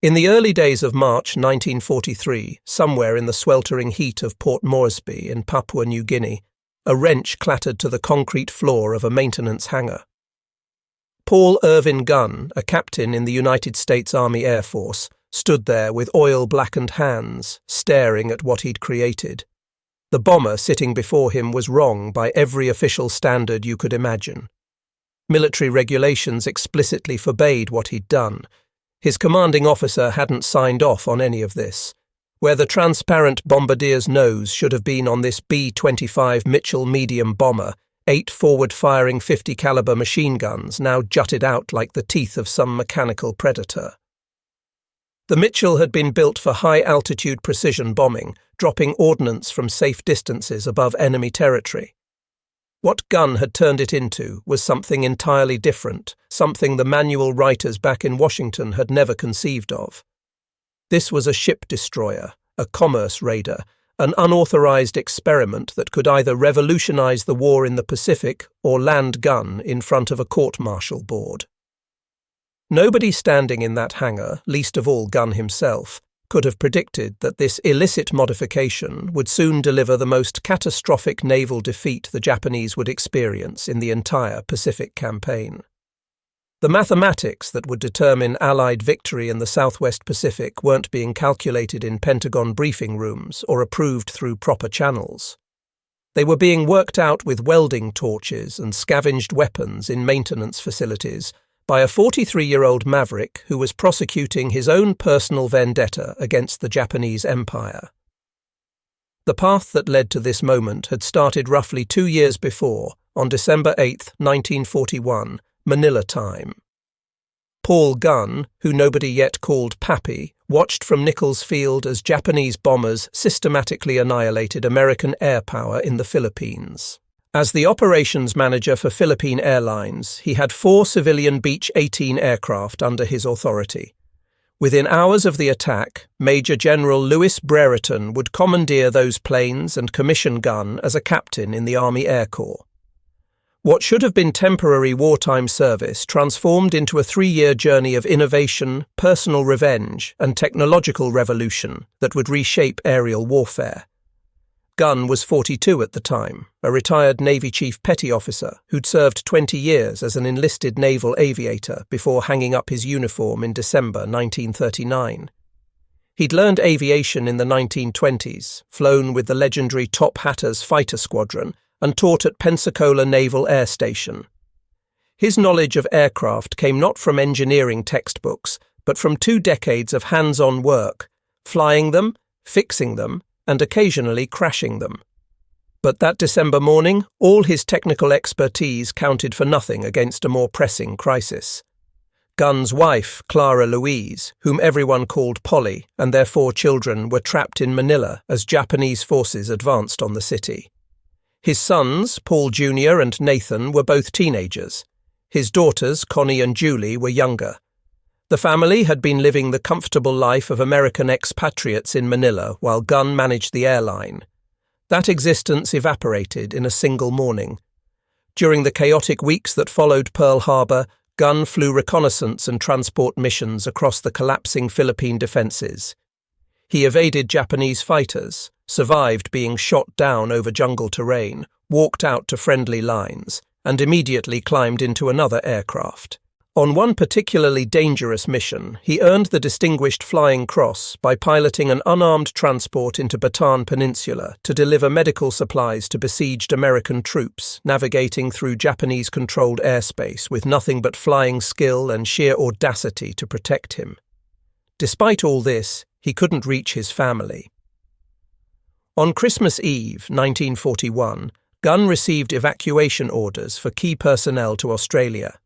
In the early days of March 1943, somewhere in the sweltering heat of Port Moresby in Papua New Guinea, a wrench clattered to the concrete floor of a maintenance hangar. Paul Irvin Gunn, a captain in the United States Army Air Force, stood there with oil-blackened hands, staring at what he'd created. The bomber sitting before him was wrong by every official standard you could imagine. Military regulations explicitly forbade what he'd done. His commanding officer hadn't signed off on any of this. Where the transparent bombardier's nose should have been on this B-25 Mitchell medium bomber, 8 forward-firing 50-caliber machine guns now jutted out like the teeth of some mechanical predator. The Mitchell had been built for high-altitude precision bombing, dropping ordnance from safe distances above enemy territory. What Gunn had turned it into was something entirely different, something the manual writers back in Washington had never conceived of. This was a ship destroyer, a commerce raider, an unauthorized experiment that could either revolutionize the war in the Pacific or land Gunn in front of a court-martial board. Nobody standing in that hangar, least of all Gunn himself, could have predicted that this illicit modification would soon deliver the most catastrophic naval defeat the Japanese would experience in the entire Pacific campaign. The mathematics that would determine Allied victory in the Southwest Pacific weren't being calculated in Pentagon briefing rooms or approved through proper channels. They were being worked out with welding torches and scavenged weapons in maintenance facilities by a 43-year-old maverick who was prosecuting his own personal vendetta against the Japanese Empire. The path that led to this moment had started roughly 2 years before, on December 8, 1941, Manila time. Paul Gunn, who nobody yet called Pappy, watched from Nichols Field as Japanese bombers systematically annihilated American air power in the Philippines. As the operations manager for Philippine Airlines, he had 4 civilian Beech 18 aircraft under his authority. Within hours of the attack, Major General Louis Brereton would commandeer those planes and commission Gunn as a captain in the Army Air Corps. What should have been temporary wartime service transformed into a 3-year journey of innovation, personal revenge, and technological revolution that would reshape aerial warfare. Gunn was 42 at the time, a retired Navy Chief Petty Officer who'd served 20 years as an enlisted naval aviator before hanging up his uniform in December 1939. He'd learned aviation in the 1920s, flown with the legendary Top Hatters fighter squadron, and taught at Pensacola Naval Air Station. His knowledge of aircraft came not from engineering textbooks, but from 2 decades of hands-on work, flying them, fixing them, and occasionally crashing them. But that December morning, all his technical expertise counted for nothing against a more pressing crisis. Gunn's wife, Clara Louise, whom everyone called Polly, and their 4 children were trapped in Manila as Japanese forces advanced on the city. His sons, Paul Jr. and Nathan, were both teenagers. His daughters, Connie and Julie, were younger. The family had been living the comfortable life of American expatriates in Manila while Gunn managed the airline. That existence evaporated in a single morning. During the chaotic weeks that followed Pearl Harbor, Gunn flew reconnaissance and transport missions across the collapsing Philippine defenses. He evaded Japanese fighters, survived being shot down over jungle terrain, walked out to friendly lines, and immediately climbed into another aircraft. On one particularly dangerous mission, he earned the Distinguished Flying Cross by piloting an unarmed transport into Bataan Peninsula to deliver medical supplies to besieged American troops, navigating through Japanese-controlled airspace with nothing but flying skill and sheer audacity to protect him. Despite all this, he couldn't reach his family. On Christmas Eve, 1941, Gunn received evacuation orders for key personnel to Australia.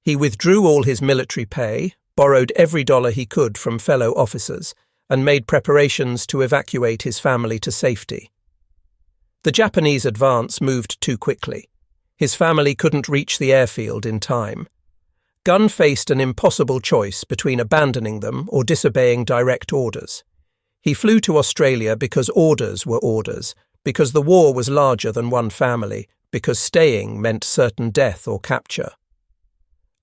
He withdrew all his military pay, borrowed every dollar he could from fellow officers, and made preparations to evacuate his family to safety. The Japanese advance moved too quickly. His family couldn't reach the airfield in time. Gunn faced an impossible choice between abandoning them or disobeying direct orders. He flew to Australia because orders were orders, because the war was larger than one family, because staying meant certain death or capture.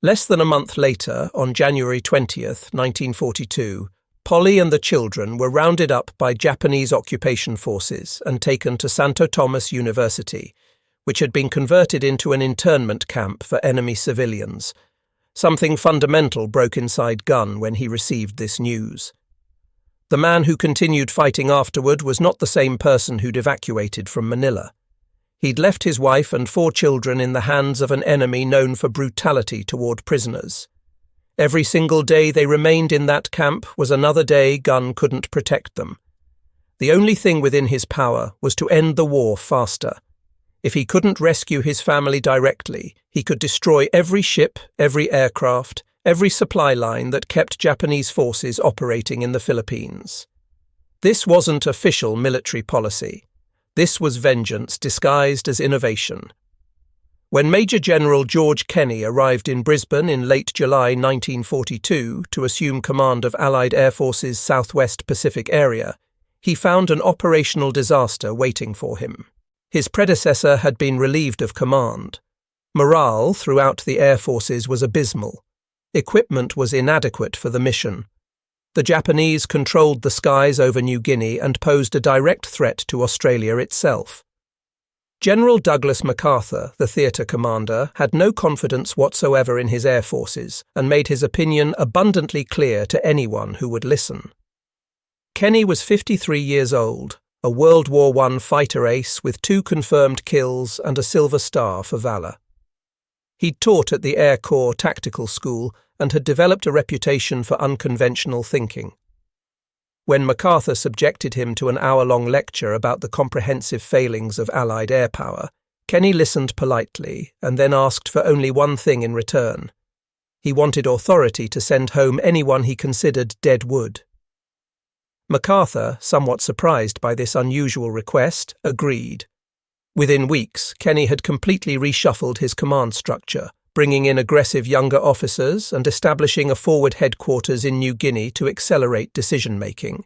Less than a month later, on January 20th, 1942, Polly and the children were rounded up by Japanese occupation forces and taken to Santo Tomas University, which had been converted into an internment camp for enemy civilians. Something fundamental broke inside Gunn when he received this news. The man who continued fighting afterward was not the same person who'd evacuated from Manila. He'd left his wife and 4 children in the hands of an enemy known for brutality toward prisoners. Every single day they remained in that camp was another day Gunn couldn't protect them. The only thing within his power was to end the war faster. If he couldn't rescue his family directly, he could destroy every ship, every aircraft, every supply line that kept Japanese forces operating in the Philippines. This wasn't official military policy. This was vengeance disguised as innovation. When Major General George Kenney arrived in Brisbane in late July 1942 to assume command of Allied Air Force's Southwest Pacific area, he found an operational disaster waiting for him. His predecessor had been relieved of command. Morale throughout the air forces was abysmal. Equipment was inadequate for the mission. The Japanese controlled the skies over New Guinea and posed a direct threat to Australia itself. General Douglas MacArthur, the theatre commander, had no confidence whatsoever in his air forces and made his opinion abundantly clear to anyone who would listen. Kenney was 53 years old, a World War I fighter ace with 2 confirmed kills and a Silver Star for valour. He'd taught at the Air Corps Tactical School and had developed a reputation for unconventional thinking. When MacArthur subjected him to an hour-long lecture about the comprehensive failings of Allied air power, Kenney listened politely and then asked for only one thing in return. He wanted authority to send home anyone he considered dead wood. MacArthur, somewhat surprised by this unusual request, agreed. Within weeks, Kenney had completely reshuffled his command structure, bringing in aggressive younger officers and establishing a forward headquarters in New Guinea to accelerate decision-making.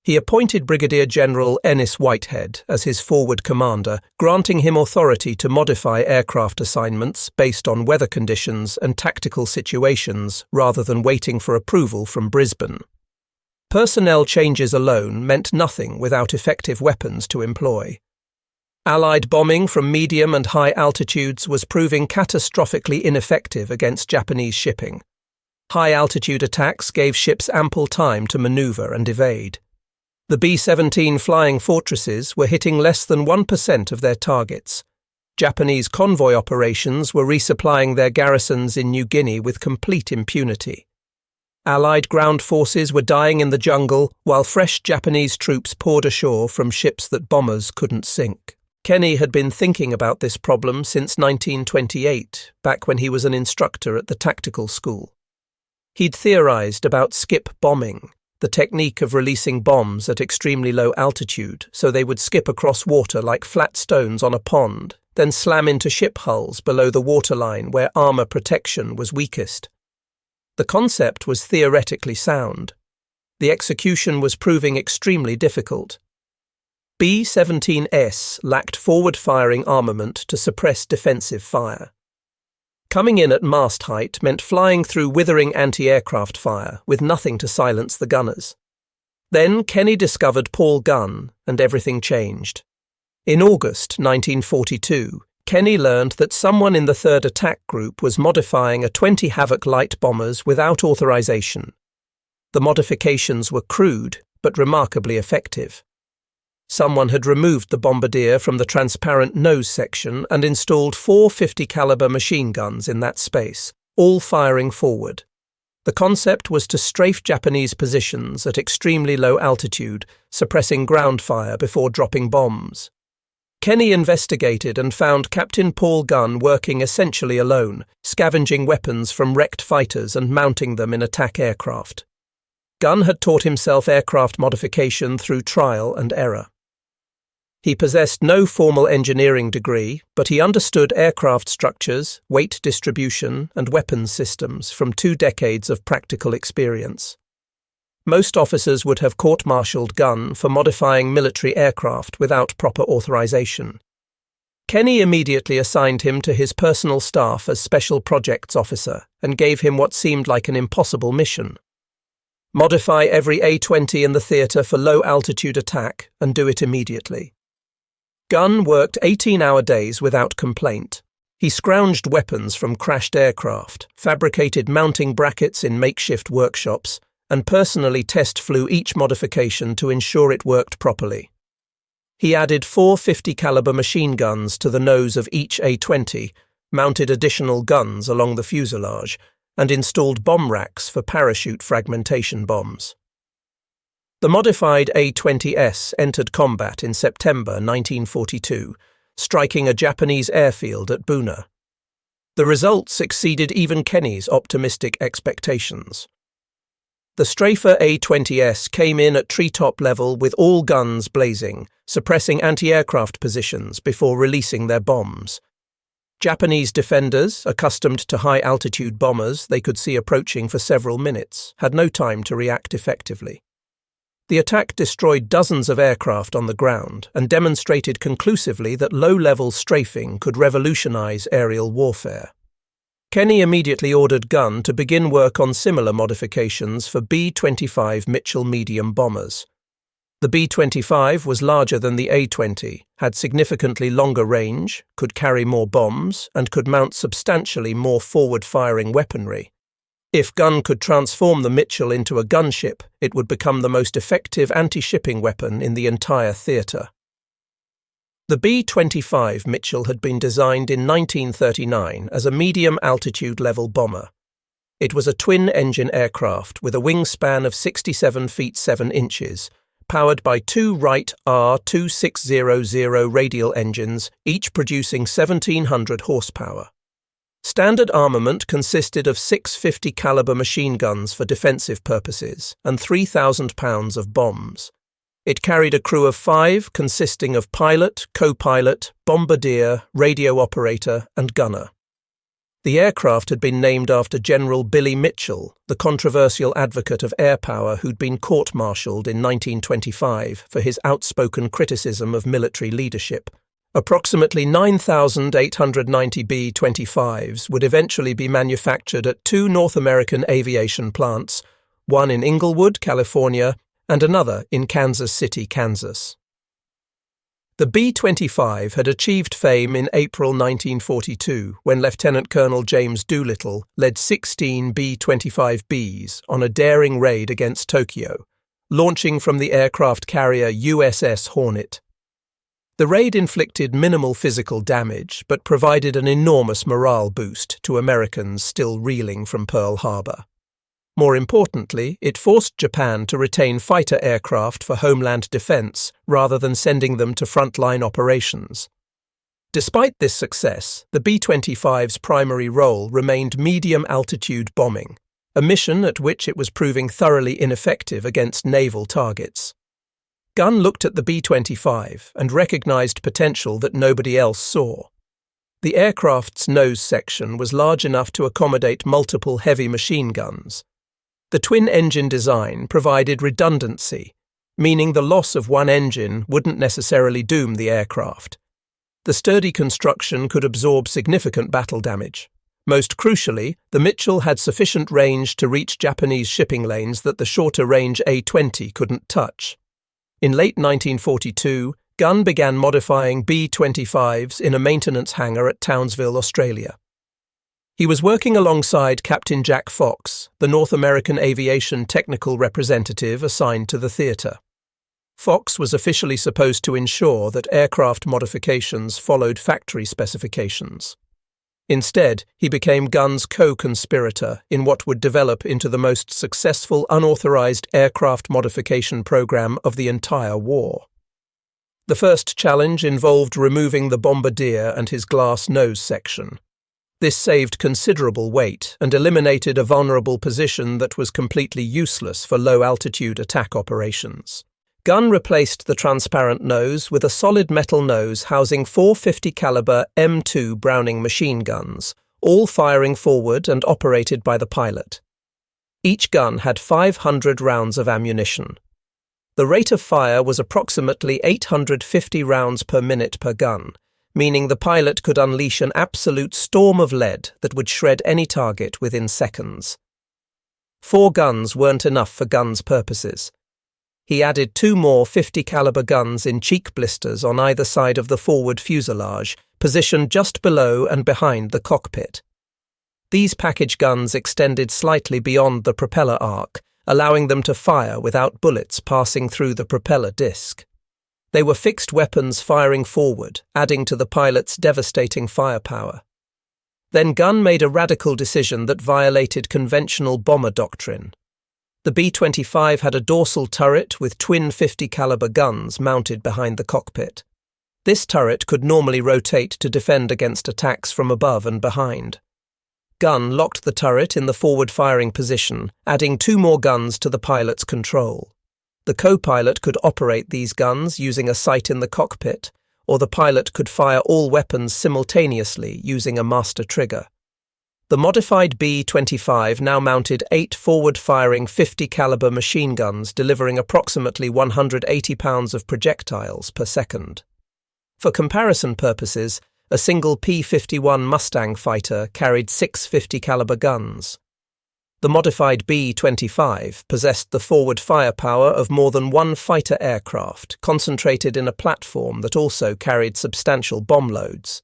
He appointed Brigadier General Ennis Whitehead as his forward commander, granting him authority to modify aircraft assignments based on weather conditions and tactical situations rather than waiting for approval from Brisbane. Personnel changes alone meant nothing without effective weapons to employ. Allied bombing from medium and high altitudes was proving catastrophically ineffective against Japanese shipping. High-altitude attacks gave ships ample time to maneuver and evade. The B-17 flying fortresses were hitting less than 1% of their targets. Japanese convoy operations were resupplying their garrisons in New Guinea with complete impunity. Allied ground forces were dying in the jungle while fresh Japanese troops poured ashore from ships that bombers couldn't sink. Kenney had been thinking about this problem since 1928, back when he was an instructor at the tactical school. He'd theorized about skip bombing, the technique of releasing bombs at extremely low altitude so they would skip across water like flat stones on a pond, then slam into ship hulls below the waterline where armor protection was weakest. The concept was theoretically sound. The execution was proving extremely difficult. B-17S lacked forward-firing armament to suppress defensive fire. Coming in at mast height meant flying through withering anti-aircraft fire with nothing to silence the gunners. Then Kenney discovered Paul Gunn, and everything changed. In August 1942, Kenney learned that someone in the 3rd Attack Group was modifying a 20 Havoc light bombers without authorization. The modifications were crude, but remarkably effective. Someone had removed the bombardier from the transparent nose section and installed 4 50 caliber machine guns in that space, all firing forward. The concept was to strafe Japanese positions at extremely low altitude, suppressing ground fire before dropping bombs. Kenney investigated and found Captain Paul Gunn working essentially alone, scavenging weapons from wrecked fighters and mounting them in attack aircraft. Gunn had taught himself aircraft modification through trial and error. He possessed no formal engineering degree, but he understood aircraft structures, weight distribution, and weapons systems from 2 decades of practical experience. Most officers would have court-martialed Gunn for modifying military aircraft without proper authorization. Kenny immediately assigned him to his personal staff as Special Projects Officer and gave him what seemed like an impossible mission. Modify every A-20 in the theatre for low-altitude attack and do it immediately. Gunn worked 18-hour days without complaint. He scrounged weapons from crashed aircraft, fabricated mounting brackets in makeshift workshops, and personally test-flew each modification to ensure it worked properly. He added 4 50-caliber machine guns to the nose of each A-20, mounted additional guns along the fuselage, and installed bomb racks for parachute fragmentation bombs. The modified A-20S entered combat in September 1942, striking a Japanese airfield at Buna. The results exceeded even Kenny's optimistic expectations. The Strafer A-20S came in at treetop level with all guns blazing, suppressing anti-aircraft positions before releasing their bombs. Japanese defenders, accustomed to high-altitude bombers they could see approaching for several minutes, had no time to react effectively. The attack destroyed dozens of aircraft on the ground and demonstrated conclusively that low-level strafing could revolutionize aerial warfare. Kenny immediately ordered Gunn to begin work on similar modifications for B-25 Mitchell medium bombers. The B-25 was larger than the A-20, had significantly longer range, could carry more bombs, and could mount substantially more forward-firing weaponry. If Gunn could transform the Mitchell into a gunship, it would become the most effective anti-shipping weapon in the entire theatre. The B-25 Mitchell had been designed in 1939 as a medium-altitude level bomber. It was a twin-engine aircraft with a wingspan of 67 feet 7 inches, powered by 2 Wright R2600 radial engines, each producing 1,700 horsepower. Standard armament consisted of 6 50-caliber machine guns for defensive purposes and 3,000 pounds of bombs. It carried a crew of 5 consisting of pilot, co-pilot, bombardier, radio operator and gunner. The aircraft had been named after General Billy Mitchell, the controversial advocate of air power who'd been court-martialed in 1925 for his outspoken criticism of military leadership. Approximately 9,890 B-25s would eventually be manufactured at 2 North American aviation plants, one in Inglewood, California, and another in Kansas City, Kansas. The B-25 had achieved fame in April 1942 when Lieutenant Colonel James Doolittle led 16 B-25Bs on a daring raid against Tokyo, launching from the aircraft carrier USS Hornet. The raid inflicted minimal physical damage but provided an enormous morale boost to Americans still reeling from Pearl Harbor. More importantly, it forced Japan to retain fighter aircraft for homeland defense rather than sending them to frontline operations. Despite this success, the B-25's primary role remained medium-altitude bombing, a mission at which it was proving thoroughly ineffective against naval targets. Gunn looked at the B-25 and recognized potential that nobody else saw. The aircraft's nose section was large enough to accommodate multiple heavy machine guns. The twin-engine design provided redundancy, meaning the loss of one engine wouldn't necessarily doom the aircraft. The sturdy construction could absorb significant battle damage. Most crucially, the Mitchell had sufficient range to reach Japanese shipping lanes that the shorter-range A-20 couldn't touch. In late 1942, Gunn began modifying B-25s in a maintenance hangar at Townsville, Australia. He was working alongside Captain Jack Fox, the North American aviation technical representative assigned to the theatre. Fox was officially supposed to ensure that aircraft modifications followed factory specifications. Instead, he became Gunn's co-conspirator in what would develop into the most successful unauthorized aircraft modification program of the entire war. The first challenge involved removing the bombardier and his glass nose section. This saved considerable weight and eliminated a vulnerable position that was completely useless for low-altitude attack operations. Gunn replaced the transparent nose with a solid metal nose housing 4 50-caliber M2 Browning machine guns, all firing forward and operated by the pilot. Each gun had 500 rounds of ammunition. The rate of fire was approximately 850 rounds per minute per gun, meaning the pilot could unleash an absolute storm of lead that would shred any target within seconds. 4 guns weren't enough for Gunn's purposes. He added 2 more 50-caliber guns in cheek blisters on either side of the forward fuselage, positioned just below and behind the cockpit. These package guns extended slightly beyond the propeller arc, allowing them to fire without bullets passing through the propeller disc. They were fixed weapons firing forward, adding to the pilot's devastating firepower. Then Gunn made a radical decision that violated conventional bomber doctrine. The B-25 had a dorsal turret with twin 50-caliber guns mounted behind the cockpit. This turret could normally rotate to defend against attacks from above and behind. Gunn locked the turret in the forward-firing position, adding 2 more guns to the pilot's control. The co-pilot could operate these guns using a sight in the cockpit, or the pilot could fire all weapons simultaneously using a master trigger. The modified B-25 now mounted 8 forward-firing 50-caliber machine guns delivering approximately 180 pounds of projectiles per second. For comparison purposes, a single P-51 Mustang fighter carried 6 50-caliber guns. The modified B-25 possessed the forward firepower of more than 1 fighter aircraft, concentrated in a platform that also carried substantial bomb loads.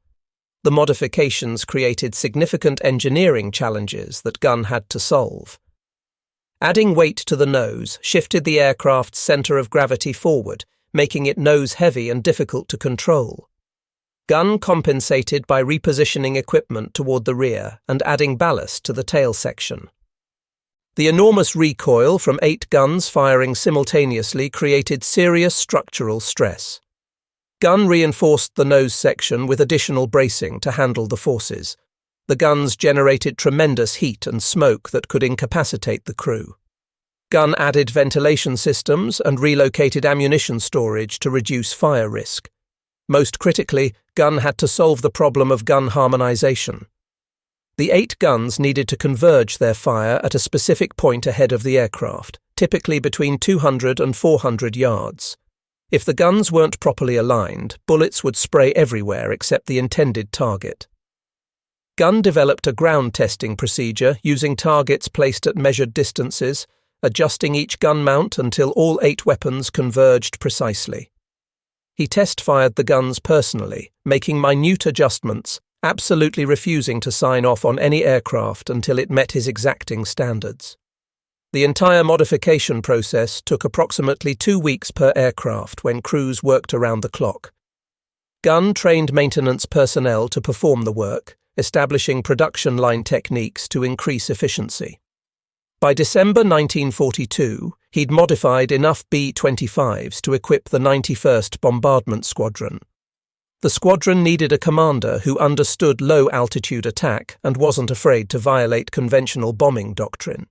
The modifications created significant engineering challenges that Gunn had to solve. Adding weight to the nose shifted the aircraft's center of gravity forward, making it nose-heavy and difficult to control. Gunn compensated by repositioning equipment toward the rear and adding ballast to the tail section. The enormous recoil from 8 guns firing simultaneously created serious structural stress. Gunn reinforced the nose section with additional bracing to handle the forces. The guns generated tremendous heat and smoke that could incapacitate the crew. Gunn added ventilation systems and relocated ammunition storage to reduce fire risk. Most critically, Gunn had to solve the problem of gun harmonization. The 8 guns needed to converge their fire at a specific point ahead of the aircraft, typically between 200 and 400 yards. If the guns weren't properly aligned, bullets would spray everywhere except the intended target. Gunn developed a ground testing procedure using targets placed at measured distances, adjusting each gun mount until all 8 weapons converged precisely. He test-fired the guns personally, making minute adjustments, absolutely refusing to sign off on any aircraft until it met his exacting standards. The entire modification process took approximately 2 weeks per aircraft when crews worked around the clock. Gunn trained maintenance personnel to perform the work, establishing production line techniques to increase efficiency. By December 1942, he'd modified enough B-25s to equip the 91st Bombardment Squadron. The squadron needed a commander who understood low-altitude attack and wasn't afraid to violate conventional bombing doctrine.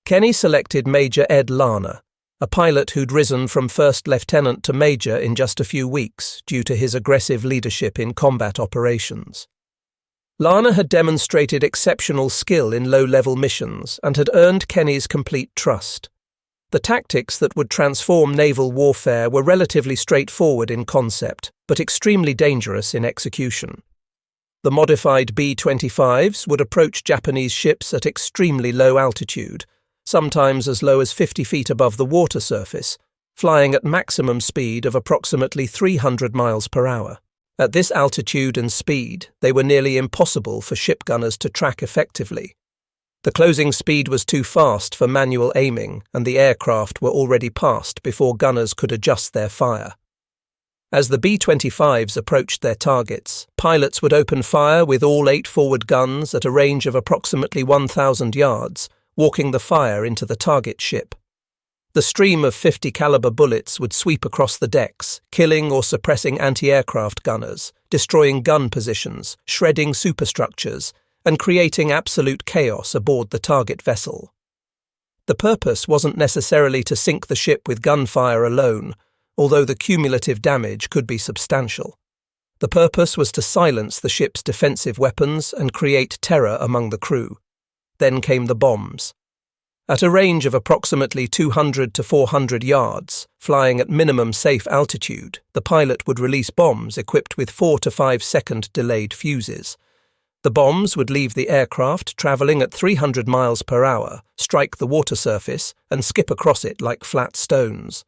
Kenny selected Major Ed Larner, a pilot who'd risen from first lieutenant to major in just a few weeks due to his aggressive leadership in combat operations. Larner had demonstrated exceptional skill in low-level missions and had earned Kenny's complete trust. The tactics that would transform naval warfare were relatively straightforward in concept, but extremely dangerous in execution. The modified B-25s would approach Japanese ships at extremely low altitude, sometimes as low as 50 feet above the water surface, flying at maximum speed of approximately 300 miles per hour. At this altitude and speed, they were nearly impossible for ship gunners to track effectively. The closing speed was too fast for manual aiming, and the aircraft were already past before gunners could adjust their fire. As the B-25s approached their targets, pilots would open fire with all 8 forward guns at a range of approximately 1,000 yards, walking the fire into the target ship. The stream of 50-caliber bullets would sweep across the decks, killing or suppressing anti-aircraft gunners, destroying gun positions, shredding superstructures, and creating absolute chaos aboard the target vessel. The purpose wasn't necessarily to sink the ship with gunfire alone, although the cumulative damage could be substantial. The purpose was to silence the ship's defensive weapons and create terror among the crew. Then came the bombs. At a range of approximately 200 to 400 yards, flying at minimum safe altitude, the pilot would release bombs equipped with 4 to 5 second delayed fuses. The bombs would leave the aircraft travelling at 300 miles per hour, strike the water surface, and skip across it like flat stones.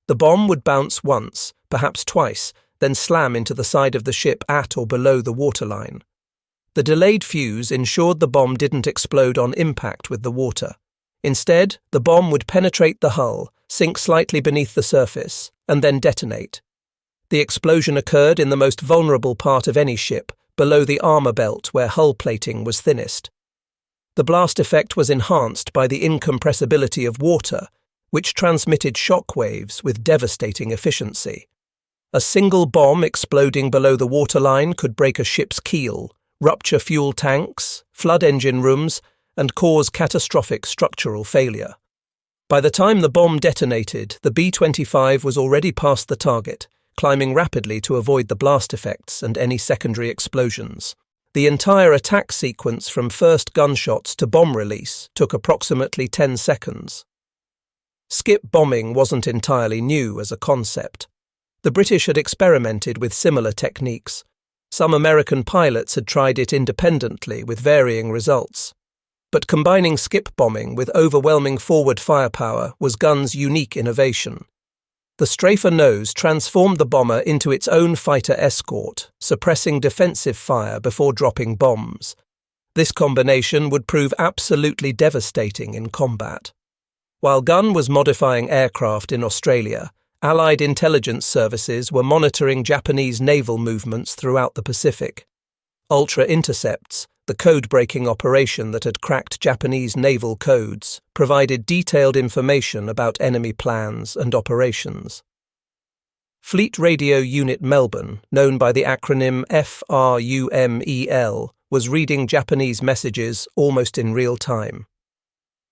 The bomb would bounce once, perhaps twice, then slam into the side of the ship at or below the waterline. The delayed fuse ensured the bomb didn't explode on impact with the water. Instead, the bomb would penetrate the hull, sink slightly beneath the surface, and then detonate. The explosion occurred in the most vulnerable part of any ship, below the armour belt where hull plating was thinnest. The blast effect was enhanced by the incompressibility of water, which transmitted shock waves with devastating efficiency. A single bomb exploding below the waterline could break a ship's keel, rupture fuel tanks, flood engine rooms, and cause catastrophic structural failure. By the time the bomb detonated, the B-25 was already past the target, climbing rapidly to avoid the blast effects and any secondary explosions. The entire attack sequence from first gunshots to bomb release took approximately 10 seconds. Skip bombing wasn't entirely new as a concept. The British had experimented with similar techniques. Some American pilots had tried it independently with varying results. But combining skip bombing with overwhelming forward firepower was Gunn's unique innovation. The strafer nose transformed the bomber into its own fighter escort, suppressing defensive fire before dropping bombs. This combination would prove absolutely devastating in combat. While Gunn was modifying aircraft in Australia, Allied intelligence services were monitoring Japanese naval movements throughout the Pacific. Ultra Intercepts, the code-breaking operation that had cracked Japanese naval codes, provided detailed information about enemy plans and operations. Fleet Radio Unit Melbourne, known by the acronym FRUMEL, was reading Japanese messages almost in real time.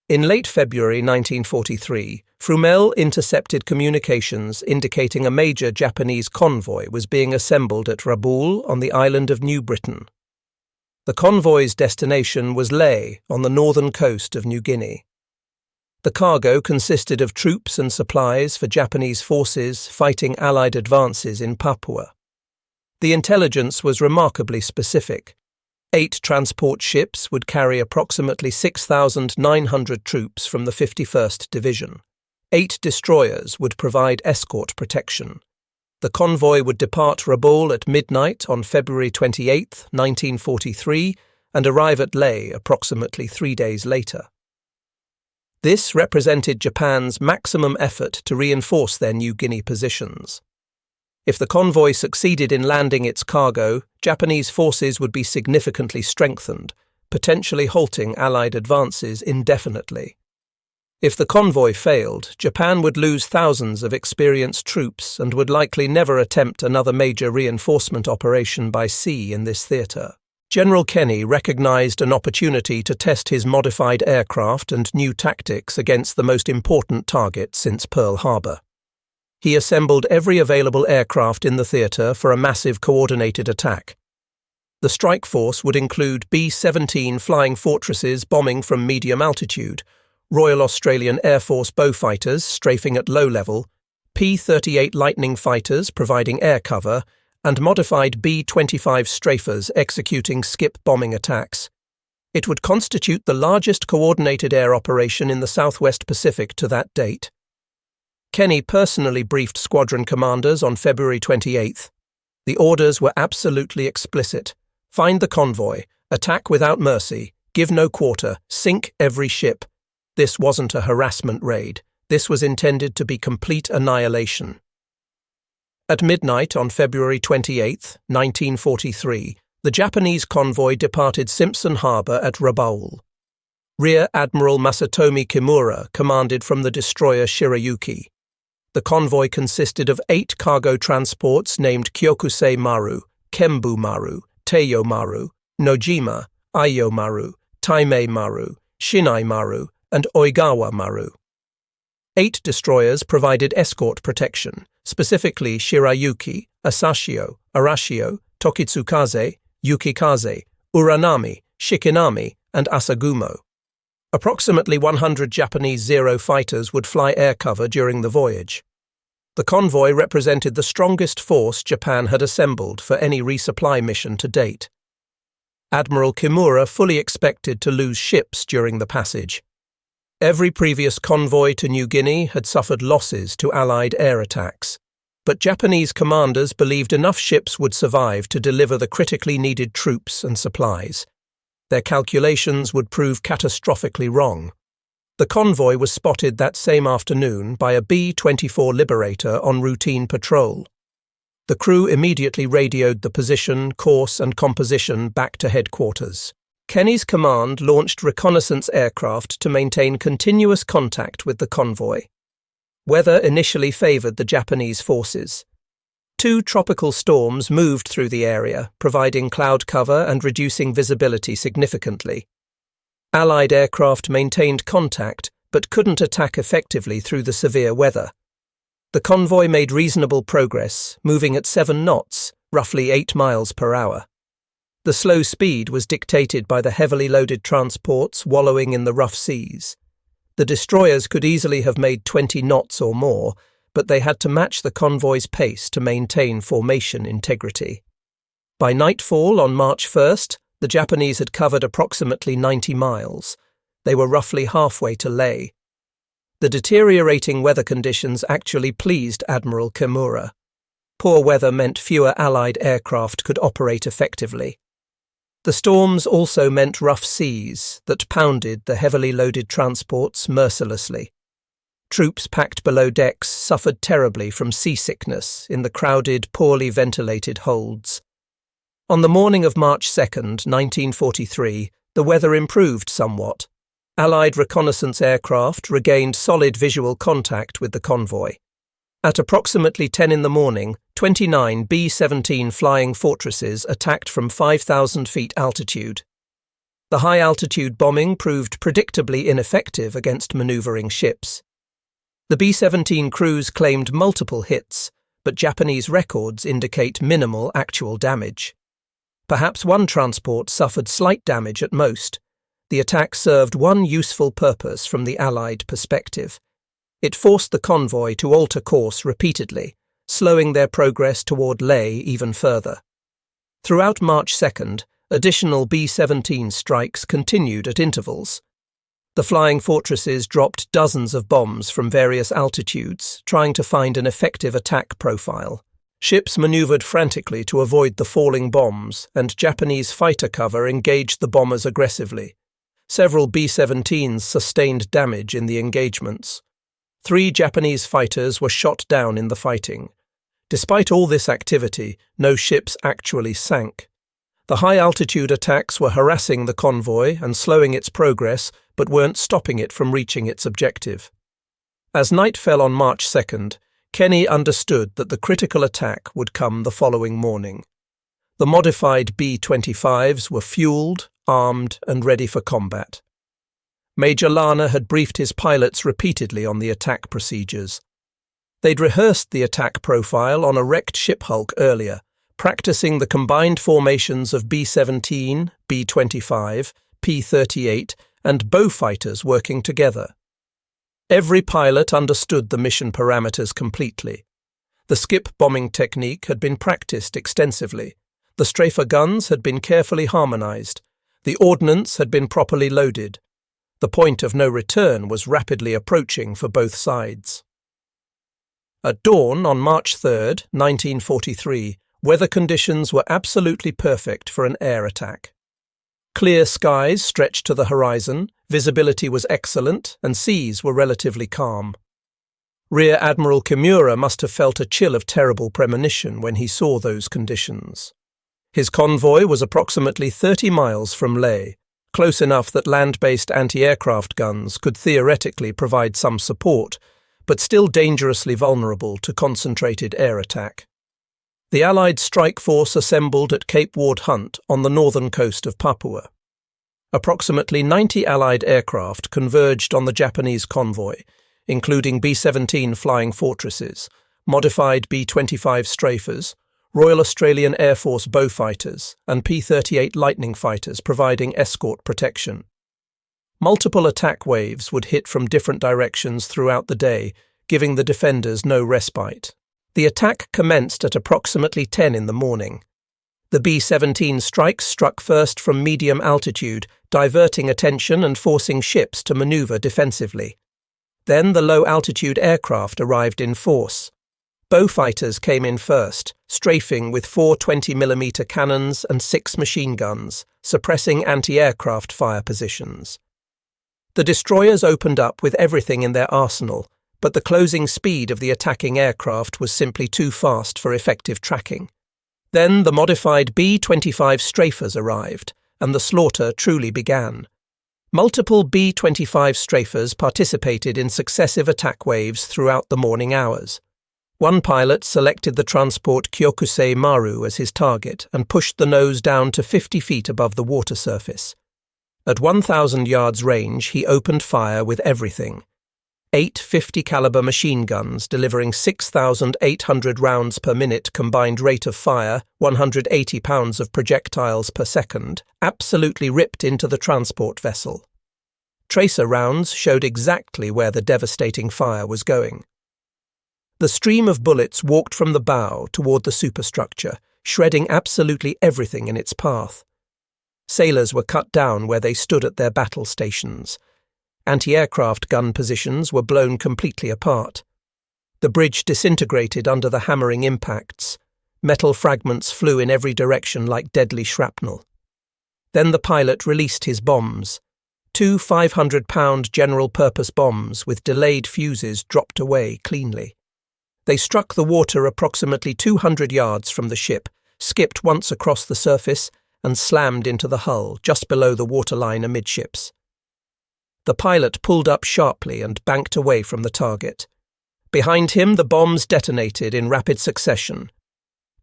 In late February 1943, Frumel intercepted communications indicating a major Japanese convoy was being assembled at Rabaul on the island of New Britain. The convoy's destination was Lae on the northern coast of New Guinea. The cargo consisted of troops and supplies for Japanese forces fighting Allied advances in Papua. The intelligence was remarkably specific. 8 transport ships would carry approximately 6,900 troops from the 51st Division. 8 destroyers would provide escort protection. The convoy would depart Rabaul at midnight on February 28, 1943, and arrive at Lae approximately 3 days later. This represented Japan's maximum effort to reinforce their New Guinea positions. If the convoy succeeded in landing its cargo, Japanese forces would be significantly strengthened, potentially halting Allied advances indefinitely. If the convoy failed, Japan would lose thousands of experienced troops and would likely never attempt another major reinforcement operation by sea in this theatre. General Kenny recognized an opportunity to test his modified aircraft and new tactics against the most important target since Pearl Harbor. He assembled every available aircraft in the theatre for a massive coordinated attack. The strike force would include B-17 Flying Fortresses bombing from medium altitude, Royal Australian Air Force Beaufighters strafing at low level, P-38 Lightning fighters providing air cover, and modified B-25 strafers executing skip bombing attacks. It would constitute the largest coordinated air operation in the Southwest Pacific to that date. Kenny personally briefed squadron commanders on February 28th. The orders were absolutely explicit. Find the convoy, attack without mercy, give no quarter, sink every ship. This wasn't a harassment raid. This was intended to be complete annihilation. At midnight on February 28, 1943, the Japanese convoy departed Simpson Harbor at Rabaul. Rear Admiral Masatomi Kimura commanded from the destroyer Shirayuki. The convoy consisted of 8 cargo transports named Kyokusei Maru, Kembu Maru, Teiyo Maru, Nojima, Aiyo Maru, Taimei Maru, Shinai Maru, and Oigawa Maru. 8 destroyers provided escort protection, specifically Shirayuki, Asashio, Arashio, Tokitsukaze, Yukikaze, Uranami, Shikinami, and Asagumo. Approximately 100 Japanese Zero fighters would fly air cover during the voyage. The convoy represented the strongest force Japan had assembled for any resupply mission to date. Admiral Kimura fully expected to lose ships during the passage. Every previous convoy to New Guinea had suffered losses to Allied air attacks, but Japanese commanders believed enough ships would survive to deliver the critically needed troops and supplies. Their calculations would prove catastrophically wrong. The convoy was spotted that same afternoon by a B-24 Liberator on routine patrol. The crew immediately radioed the position, course, and composition back to headquarters. Kenny's command launched reconnaissance aircraft to maintain continuous contact with the convoy. Weather initially favored the Japanese forces. 2 tropical storms moved through the area, providing cloud cover and reducing visibility significantly. Allied aircraft maintained contact, but couldn't attack effectively through the severe weather. The convoy made reasonable progress, moving at 7 knots, roughly 8 miles per hour. The slow speed was dictated by the heavily loaded transports wallowing in the rough seas. The destroyers could easily have made 20 knots or more, but they had to match the convoy's pace to maintain formation integrity. By nightfall on March 1st, the Japanese had covered approximately 90 miles. They were roughly halfway to Leh. The deteriorating weather conditions actually pleased Admiral Kimura. Poor weather meant fewer Allied aircraft could operate effectively. The storms also meant rough seas that pounded the heavily loaded transports mercilessly. Troops packed below decks suffered terribly from seasickness in the crowded, poorly ventilated holds. On the morning of March 2nd, 1943, the weather improved somewhat. Allied reconnaissance aircraft regained solid visual contact with the convoy. At approximately 10 in the morning, 29 B-17 Flying Fortresses attacked from 5,000 feet altitude. The high-altitude bombing proved predictably ineffective against maneuvering ships. The B-17 crews claimed multiple hits, but Japanese records indicate minimal actual damage. Perhaps one transport suffered slight damage at most. The attack served one useful purpose from the Allied perspective. It forced the convoy to alter course repeatedly, slowing their progress toward Leh even further. Throughout March 2nd, additional B-17 strikes continued at intervals. The Flying Fortresses dropped dozens of bombs from various altitudes, trying to find an effective attack profile. Ships maneuvered frantically to avoid the falling bombs, and Japanese fighter cover engaged the bombers aggressively. Several B-17s sustained damage in the engagements. 3 Japanese fighters were shot down in the fighting. Despite all this activity, no ships actually sank. The high-altitude attacks were harassing the convoy and slowing its progress, but weren't stopping it from reaching its objective. As night fell on March 2nd, Kenny understood that the critical attack would come the following morning. The modified B-25s were fueled, armed, and ready for combat. Major Lana had briefed his pilots repeatedly on the attack procedures. They'd rehearsed the attack profile on a wrecked ship hulk earlier, practicing the combined formations of B-17, B-25, P-38, and bow fighters working together. Every pilot understood the mission parameters completely. The skip bombing technique had been practiced extensively. The strafer guns had been carefully harmonized. The ordnance had been properly loaded. The point of no return was rapidly approaching for both sides. At dawn on March 3rd, 1943, weather conditions were absolutely perfect for an air attack. Clear skies stretched to the horizon, visibility was excellent, and seas were relatively calm. Rear Admiral Kimura must have felt a chill of terrible premonition when he saw those conditions. His convoy was approximately 30 miles from Leh, close enough that land-based anti-aircraft guns could theoretically provide some support, but still dangerously vulnerable to concentrated air attack. The Allied strike force assembled at Cape Ward Hunt on the northern coast of Papua. Approximately 90 Allied aircraft converged on the Japanese convoy, including B-17 Flying Fortresses, modified B-25 strafers, Royal Australian Air Force Beaufighters, and P-38 Lightning fighters providing escort protection. Multiple attack waves would hit from different directions throughout the day, giving the defenders no respite. The attack commenced at approximately 10 in the morning. The B-17 strikes struck first from medium altitude, diverting attention and forcing ships to maneuver defensively. Then the low-altitude aircraft arrived in force. Fighters came in first, strafing with 4 20mm cannons and 6 machine guns, suppressing anti-aircraft fire positions. The destroyers opened up with everything in their arsenal, but the closing speed of the attacking aircraft was simply too fast for effective tracking. Then the modified B-25 strafers arrived, and the slaughter truly began. Multiple B-25 strafers participated in successive attack waves throughout the morning hours. One pilot selected the transport Kyokusei Maru as his target and pushed the nose down to 50 feet above the water surface. At 1,000 yards range, he opened fire with everything. 8 50-caliber machine guns delivering 6,800 rounds per minute combined rate of fire, 180 pounds of projectiles per second, absolutely ripped into the transport vessel. Tracer rounds showed exactly where the devastating fire was going. The stream of bullets walked from the bow toward the superstructure, shredding absolutely everything in its path. Sailors were cut down where they stood at their battle stations. Anti-aircraft gun positions were blown completely apart. The bridge disintegrated under the hammering impacts. Metal fragments flew in every direction like deadly shrapnel. Then the pilot released his bombs. 2 500-pound general-purpose bombs with delayed fuses dropped away cleanly. They struck the water approximately 200 yards from the ship, skipped once across the surface, and slammed into the hull just below the waterline amidships. The pilot pulled up sharply and banked away from the target. Behind him, the bombs detonated in rapid succession.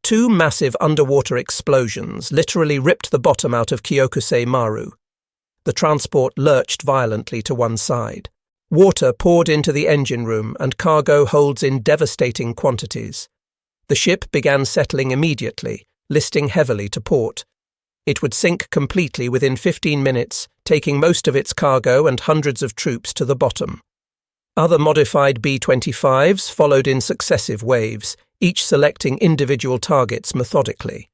2 massive underwater explosions literally ripped the bottom out of Kyokusei Maru. The transport lurched violently to one side. Water poured into the engine room and cargo holds in devastating quantities. The ship began settling immediately, listing heavily to port. It would sink completely within 15 minutes, taking most of its cargo and hundreds of troops to the bottom. Other modified B-25s followed in successive waves, each selecting individual targets methodically.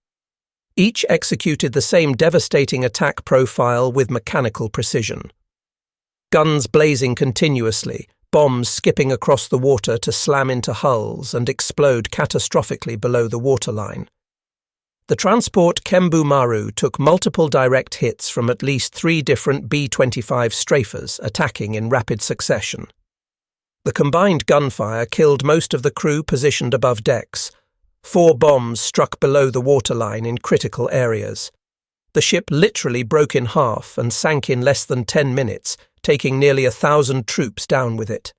Each executed the same devastating attack profile with mechanical precision. Guns blazing continuously, bombs skipping across the water to slam into hulls and explode catastrophically below the waterline. The transport Kembu Maru took multiple direct hits from at least 3 different B-25 strafers attacking in rapid succession. The combined gunfire killed most of the crew positioned above decks. 4 bombs struck below the waterline in critical areas. The ship literally broke in half and sank in less than 10 minutes, taking nearly 1,000 troops down with it.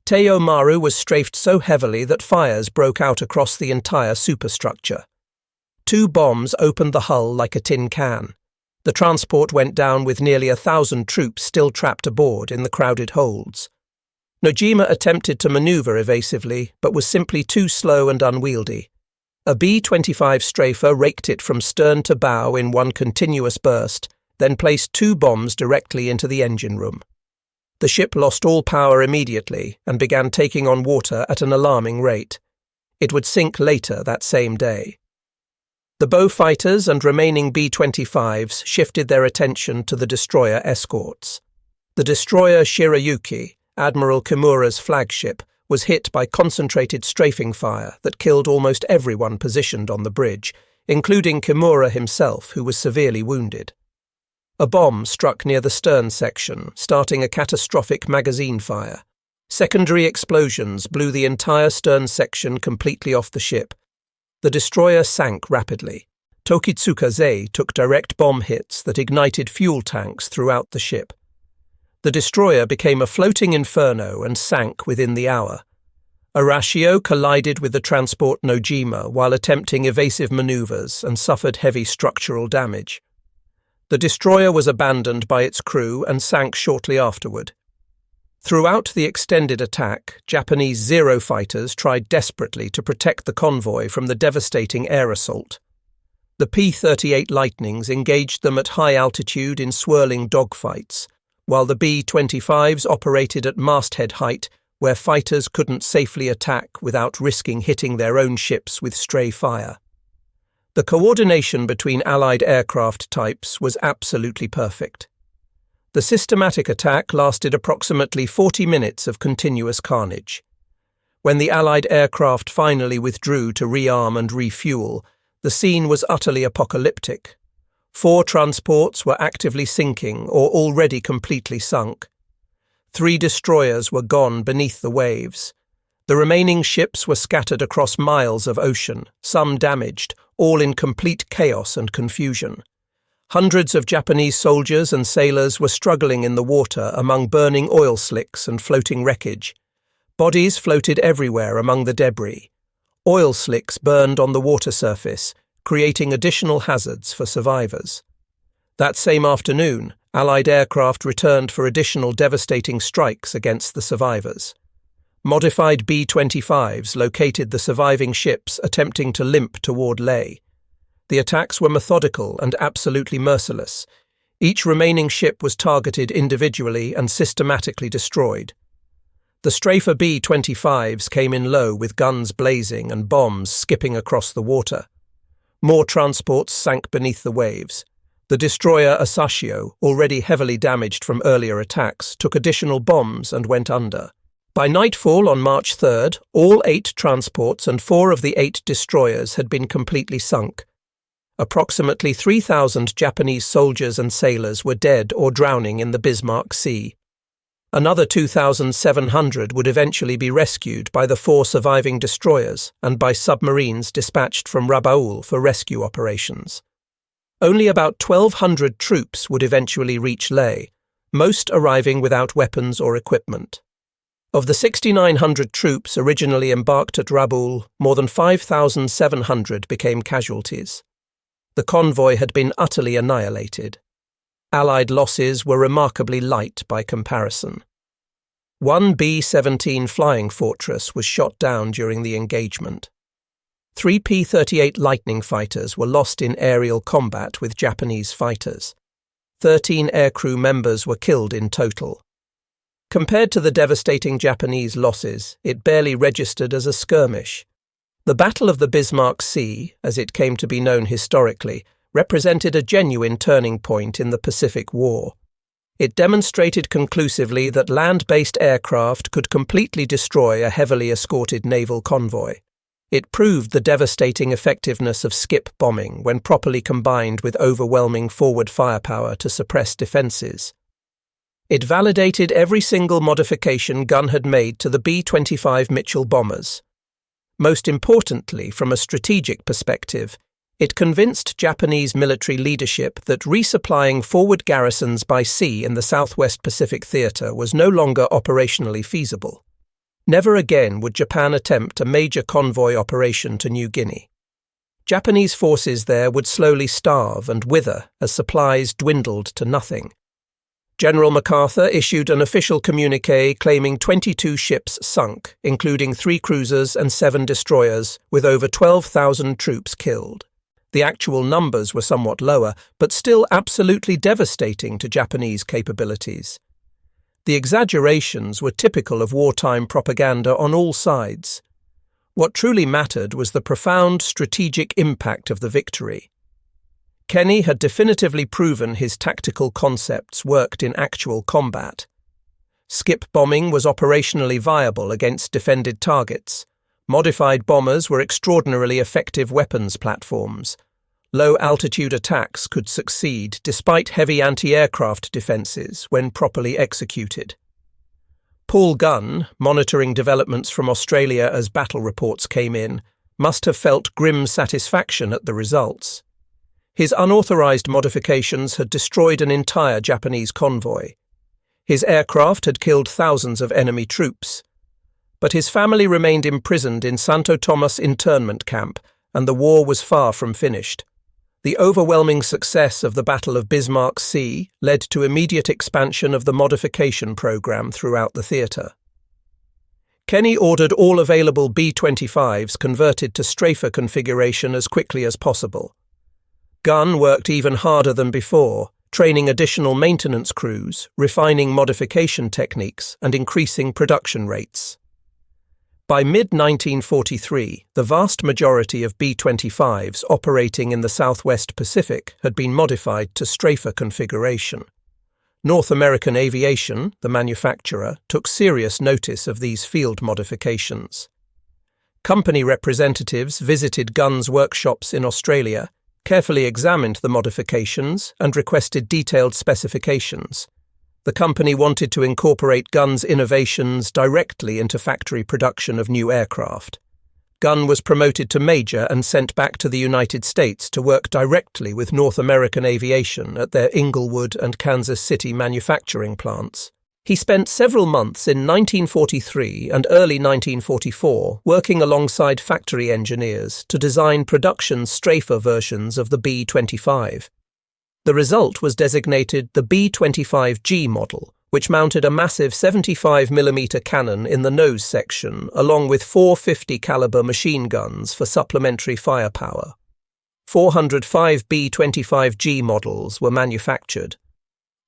Teo Maru was strafed so heavily that fires broke out across the entire superstructure. 2 bombs opened the hull like a tin can. The transport went down with nearly 1,000 troops still trapped aboard in the crowded holds. Nojima attempted to maneuver evasively, but was simply too slow and unwieldy. A B-25 strafer raked it from stern to bow in one continuous burst, then placed 2 bombs directly into the engine room. The ship lost all power immediately and began taking on water at an alarming rate. It would sink later that same day. The bow fighters and remaining B-25s shifted their attention to the destroyer escorts. The destroyer Shirayuki, Admiral Kimura's flagship, was hit by concentrated strafing fire that killed almost everyone positioned on the bridge, including Kimura himself, who was severely wounded. A bomb struck near the stern section, starting a catastrophic magazine fire. Secondary explosions blew the entire stern section completely off the ship. The destroyer sank rapidly. Tokitsukaze took direct bomb hits that ignited fuel tanks throughout the ship. The destroyer became a floating inferno and sank within the hour. Arashio collided with the transport Nojima while attempting evasive maneuvers and suffered heavy structural damage. The destroyer was abandoned by its crew and sank shortly afterward. Throughout the extended attack, Japanese Zero fighters tried desperately to protect the convoy from the devastating air assault. The P-38 Lightnings engaged them at high altitude in swirling dogfights. while the B-25s operated at masthead height, where fighters couldn't safely attack without risking hitting their own ships with stray fire. The coordination between Allied aircraft types was absolutely perfect. The systematic attack lasted approximately 40 minutes of continuous carnage. When the Allied aircraft finally withdrew to rearm and refuel, the scene was utterly apocalyptic. 4 transports were actively sinking or already completely sunk. 3 destroyers were gone beneath the waves. The remaining ships were scattered across miles of ocean, some damaged, all in complete chaos and confusion. Hundreds of Japanese soldiers and sailors were struggling in the water among burning oil slicks and floating wreckage. Bodies floated everywhere among the debris. Oil slicks burned on the water surface, creating additional hazards for survivors. That same afternoon, Allied aircraft returned for additional devastating strikes against the survivors. Modified B-25s located the surviving ships attempting to limp toward Leh. The attacks were methodical and absolutely merciless. Each remaining ship was targeted individually and systematically destroyed. The strafer B-25s came in low with guns blazing and bombs skipping across the water. More transports sank beneath the waves. The destroyer Asashio, already heavily damaged from earlier attacks, took additional bombs and went under. By nightfall on March 3rd, all 8 transports and 4 of the 8 destroyers had been completely sunk. Approximately 3,000 Japanese soldiers and sailors were dead or drowning in the Bismarck Sea. Another 2,700 would eventually be rescued by the 4 surviving destroyers and by submarines dispatched from Rabaul for rescue operations. Only about 1,200 troops would eventually reach Leh, most arriving without weapons or equipment. Of the 6,900 troops originally embarked at Rabaul, more than 5,700 became casualties. The convoy had been utterly annihilated. Allied losses were remarkably light by comparison. 1 B-17 Flying Fortress was shot down during the engagement. 3 P-38 Lightning fighters were lost in aerial combat with Japanese fighters. 13 aircrew members were killed in total. Compared to the devastating Japanese losses, it barely registered as a skirmish. The Battle of the Bismarck Sea, as it came to be known historically, represented a genuine turning point in the Pacific War. It demonstrated conclusively that land-based aircraft could completely destroy a heavily escorted naval convoy. It proved the devastating effectiveness of skip bombing when properly combined with overwhelming forward firepower to suppress defences. It validated every single modification Gunn had made to the B-25 Mitchell bombers. Most importantly, from a strategic perspective, it convinced Japanese military leadership that resupplying forward garrisons by sea in the Southwest Pacific Theater was no longer operationally feasible. Never again would Japan attempt a major convoy operation to New Guinea. Japanese forces there would slowly starve and wither as supplies dwindled to nothing. General MacArthur issued an official communiqué claiming 22 ships sunk, including 3 cruisers and 7 destroyers, with over 12,000 troops killed. The actual numbers were somewhat lower, but still absolutely devastating to Japanese capabilities. The exaggerations were typical of wartime propaganda on all sides. What truly mattered was the profound strategic impact of the victory. Kenny had definitively proven his tactical concepts worked in actual combat. Skip bombing was operationally viable against defended targets. Modified bombers were extraordinarily effective weapons platforms. Low-altitude attacks could succeed despite heavy anti-aircraft defences when properly executed. Paul Gunn, monitoring developments from Australia as battle reports came in, must have felt grim satisfaction at the results. His unauthorized modifications had destroyed an entire Japanese convoy. His aircraft had killed thousands of enemy troops. But his family remained imprisoned in Santo Tomas internment camp, and the war was far from finished. The overwhelming success of the Battle of Bismarck Sea led to immediate expansion of the modification program throughout the theatre. Kenny ordered all available B-25s converted to strafer configuration as quickly as possible. Gunn worked even harder than before, training additional maintenance crews, refining modification techniques, and increasing production rates. By mid-1943, the vast majority of B-25s operating in the Southwest Pacific had been modified to strafer configuration. North American Aviation, the manufacturer, took serious notice of these field modifications. Company representatives visited Gunn's workshops in Australia, carefully examined the modifications, and requested detailed specifications. The company wanted to incorporate Gunn's innovations directly into factory production of new aircraft. Gunn was promoted to major and sent back to the United States to work directly with North American Aviation at their Inglewood and Kansas City manufacturing plants. He spent several months in 1943 and early 1944 working alongside factory engineers to design production strafer versions of the B-25. The result was designated the B-25G model, which mounted a massive 75mm cannon in the nose section, along with 450 caliber machine guns for supplementary firepower. 405 B-25G models were manufactured.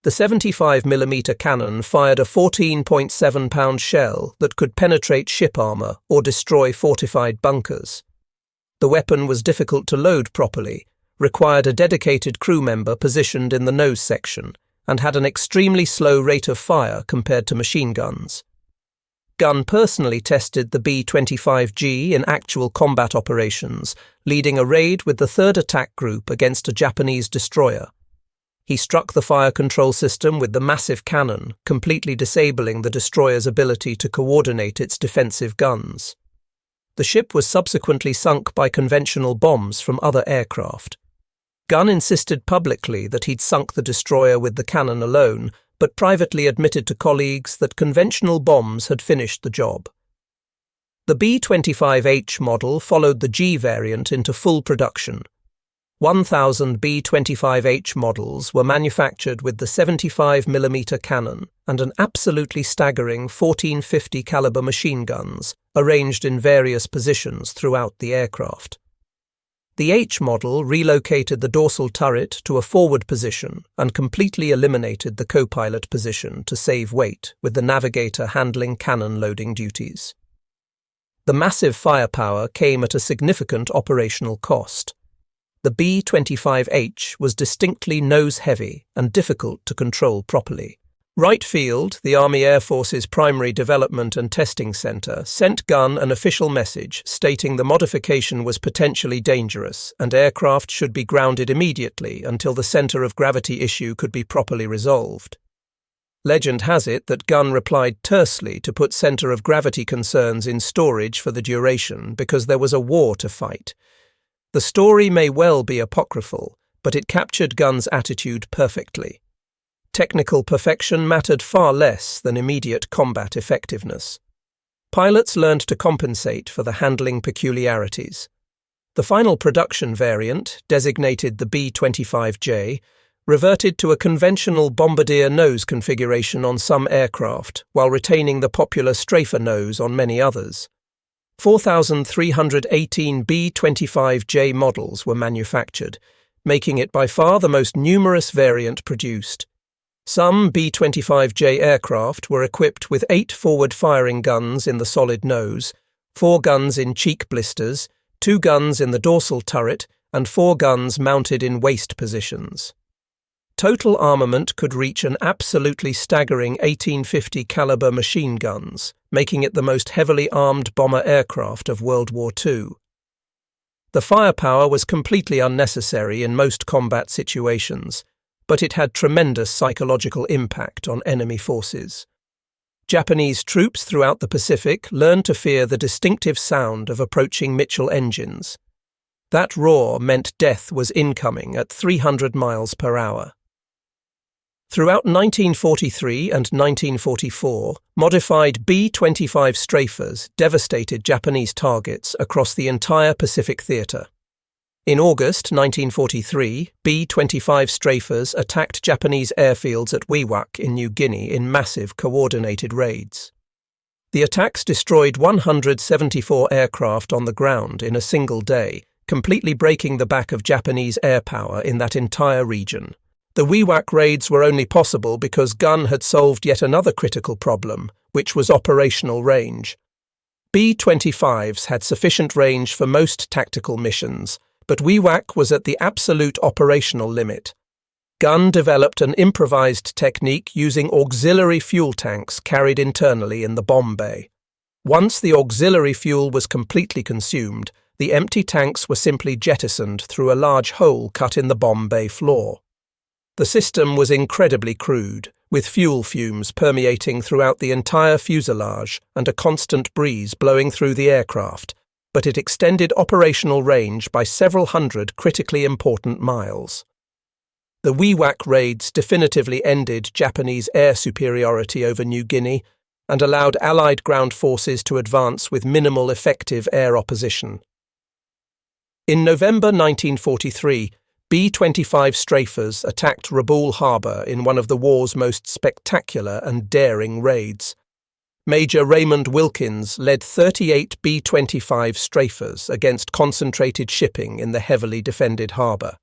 The 75mm cannon fired a 14.7-pound shell that could penetrate ship armor or destroy fortified bunkers. The weapon was difficult to load properly, required a dedicated crew member positioned in the nose section, and had an extremely slow rate of fire compared to machine guns. Gunn personally tested the B-25G in actual combat operations, leading a raid with the 3rd Attack Group against a Japanese destroyer. He struck the fire control system with the massive cannon, completely disabling the destroyer's ability to coordinate its defensive guns. The ship was subsequently sunk by conventional bombs from other aircraft. Gunn insisted publicly that he'd sunk the destroyer with the cannon alone, but privately admitted to colleagues that conventional bombs had finished the job. The B-25H model followed the G variant into full production. 1,000 B-25H models were manufactured with the 75mm cannon and an absolutely staggering 1450 caliber machine guns arranged in various positions throughout the aircraft. The H model relocated the dorsal turret to a forward position and completely eliminated the co-pilot position to save weight, with the navigator handling cannon loading duties. The massive firepower came at a significant operational cost. The B-25H was distinctly nose-heavy and difficult to control properly. Wright Field, the Army Air Force's primary development and testing center, sent Gunn an official message stating the modification was potentially dangerous and aircraft should be grounded immediately until the center of gravity issue could be properly resolved. Legend has it that Gunn replied tersely to put center of gravity concerns in storage for the duration because there was a war to fight. The story may well be apocryphal, but it captured Gunn's attitude perfectly. Technical perfection mattered far less than immediate combat effectiveness. Pilots learned to compensate for the handling peculiarities. The final production variant, designated the B-25J, reverted to a conventional bombardier nose configuration on some aircraft while retaining the popular strafer nose on many others. 4,318 B-25J models were manufactured, making it by far the most numerous variant produced. Some B-25J aircraft were equipped with 8 forward-firing guns in the solid nose, 4 guns in cheek blisters, 2 guns in the dorsal turret, and 4 guns mounted in waist positions. Total armament could reach an absolutely staggering 1850 caliber machine guns, making it the most heavily armed bomber aircraft of World War II. The firepower was completely unnecessary in most combat situations, but it had tremendous psychological impact on enemy forces. Japanese troops throughout the Pacific learned to fear the distinctive sound of approaching Mitchell engines. That roar meant death was incoming at 300 miles per hour. Throughout 1943 and 1944, modified B-25 strafers devastated Japanese targets across the entire Pacific theater. In August 1943, B-25 strafers attacked Japanese airfields at Wewak in New Guinea in massive coordinated raids. The attacks destroyed 174 aircraft on the ground in a single day, completely breaking the back of Japanese air power in that entire region. The Wewak raids were only possible because Gunn had solved yet another critical problem, which was operational range. B-25s had sufficient range for most tactical missions, but Wewak was at the absolute operational limit. Gunn developed an improvised technique using auxiliary fuel tanks carried internally in the bomb bay. Once the auxiliary fuel was completely consumed, the empty tanks were simply jettisoned through a large hole cut in the bomb bay floor. The system was incredibly crude, with fuel fumes permeating throughout the entire fuselage and a constant breeze blowing through the aircraft, but it extended operational range by several hundred critically important miles. The Wewak raids definitively ended Japanese air superiority over New Guinea and allowed Allied ground forces to advance with minimal effective air opposition. In November 1943, B-25 strafers attacked Rabaul Harbour in one of the war's most spectacular and daring raids. Major Raymond Wilkins led 38 B-25 strafers against concentrated shipping in the heavily defended harbour.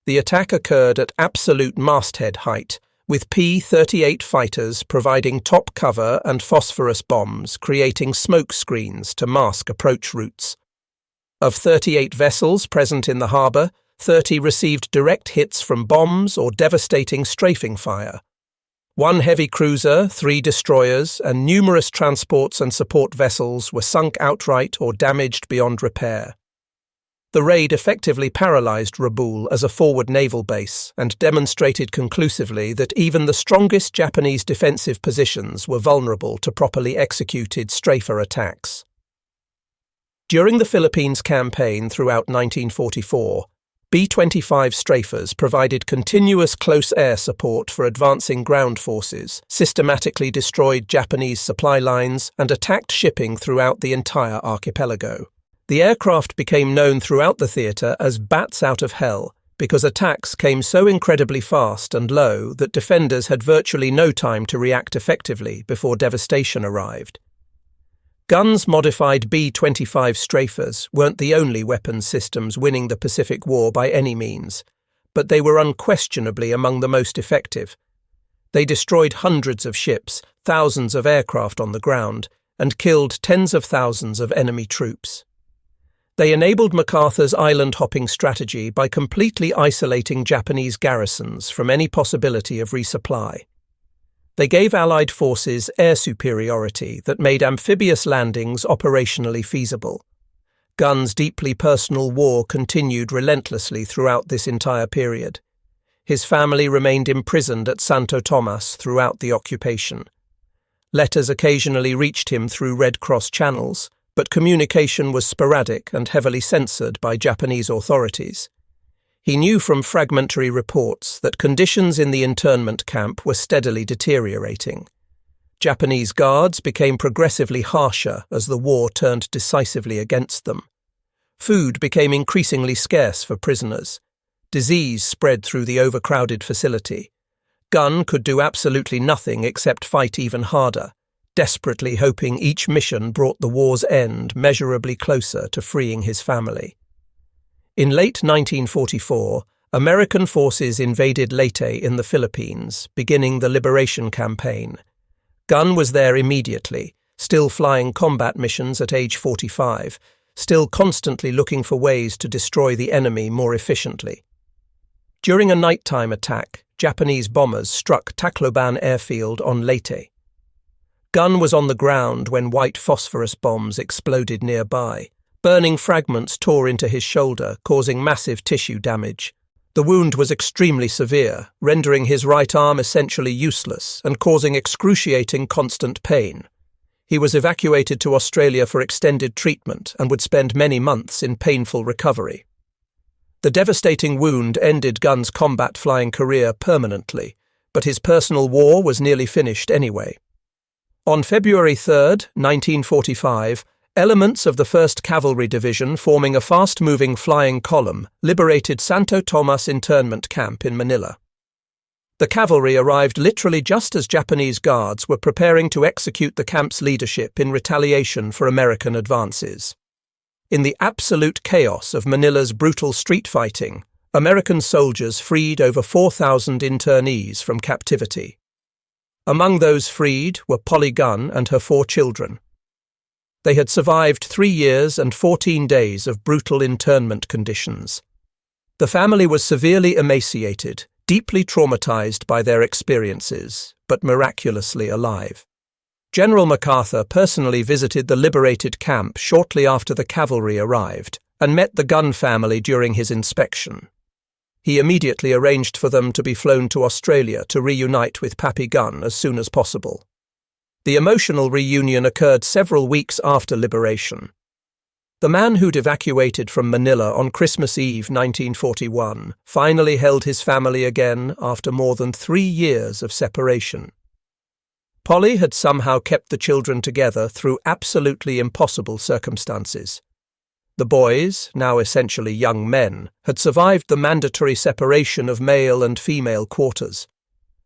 The attack occurred at absolute masthead height, with P-38 fighters providing top cover and phosphorus bombs, creating smoke screens to mask approach routes. Of 38 vessels present in the harbour, 30 received direct hits from bombs or devastating strafing fire. 1 heavy cruiser, 3 destroyers, and numerous transports and support vessels were sunk outright or damaged beyond repair. The raid effectively paralysed Rabaul as a forward naval base and demonstrated conclusively that even the strongest Japanese defensive positions were vulnerable to properly executed strafer attacks. During the Philippines campaign throughout 1944, B-25 strafers provided continuous close air support for advancing ground forces, systematically destroyed Japanese supply lines, and attacked shipping throughout the entire archipelago. The aircraft became known throughout the theatre as bats out of hell because attacks came so incredibly fast and low that defenders had virtually no time to react effectively before devastation arrived. Gunn's modified B-25 strafers weren't the only weapons systems winning the Pacific War by any means, but they were unquestionably among the most effective. They destroyed hundreds of ships, thousands of aircraft on the ground, and killed tens of thousands of enemy troops. They enabled MacArthur's island-hopping strategy by completely isolating Japanese garrisons from any possibility of resupply. They gave Allied forces air superiority that made amphibious landings operationally feasible. Gunn's deeply personal war continued relentlessly throughout this entire period. His family remained imprisoned at Santo Tomas throughout the occupation. Letters occasionally reached him through Red Cross channels, but communication was sporadic and heavily censored by Japanese authorities. He knew from fragmentary reports that conditions in the internment camp were steadily deteriorating. Japanese guards became progressively harsher as the war turned decisively against them. Food became increasingly scarce for prisoners. Disease spread through the overcrowded facility. Gunn could do absolutely nothing except fight even harder, desperately hoping each mission brought the war's end measurably closer to freeing his family. In late 1944, American forces invaded Leyte in the Philippines, beginning the Liberation Campaign. Gunn was there immediately, still flying combat missions at age 45, still constantly looking for ways to destroy the enemy more efficiently. During a nighttime attack, Japanese bombers struck Tacloban airfield on Leyte. Gunn was on the ground when white phosphorus bombs exploded nearby. Burning fragments tore into his shoulder, causing massive tissue damage. The wound was extremely severe, rendering his right arm essentially useless and causing excruciating constant pain. He was evacuated to Australia for extended treatment and would spend many months in painful recovery. The devastating wound ended Gunn's combat flying career permanently, but his personal war was nearly finished anyway. On February 3, 1945, elements of the 1st Cavalry Division forming a fast-moving flying column liberated Santo Tomas internment camp in Manila. The cavalry arrived literally just as Japanese guards were preparing to execute the camp's leadership in retaliation for American advances. In the absolute chaos of Manila's brutal street fighting, American soldiers freed over 4,000 internees from captivity. Among those freed were Polly Gunn and her 4 children. They had survived 3 years and 14 days of brutal internment conditions. The family was severely emaciated, deeply traumatized by their experiences, but miraculously alive. General MacArthur personally visited the liberated camp shortly after the cavalry arrived and met the Gunn family during his inspection. He immediately arranged for them to be flown to Australia to reunite with Pappy Gunn as soon as possible. The emotional reunion occurred several weeks after liberation. The man who'd evacuated from Manila on Christmas Eve 1941 finally held his family again after more than 3 years of separation. Polly had somehow kept the children together through absolutely impossible circumstances. The boys, now essentially young men, had survived the mandatory separation of male and female quarters.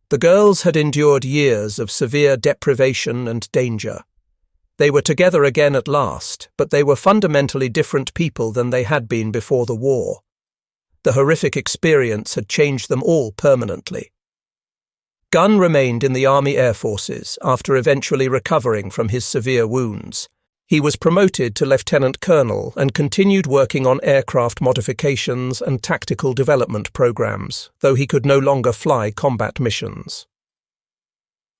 The girls had endured years of severe deprivation and danger. They were together again at last, but they were fundamentally different people than they had been before the war. The horrific experience had changed them all permanently. Gunn remained in the Army Air Forces after eventually recovering from his severe wounds. He was promoted to lieutenant colonel and continued working on aircraft modifications and tactical development programs, though he could no longer fly combat missions.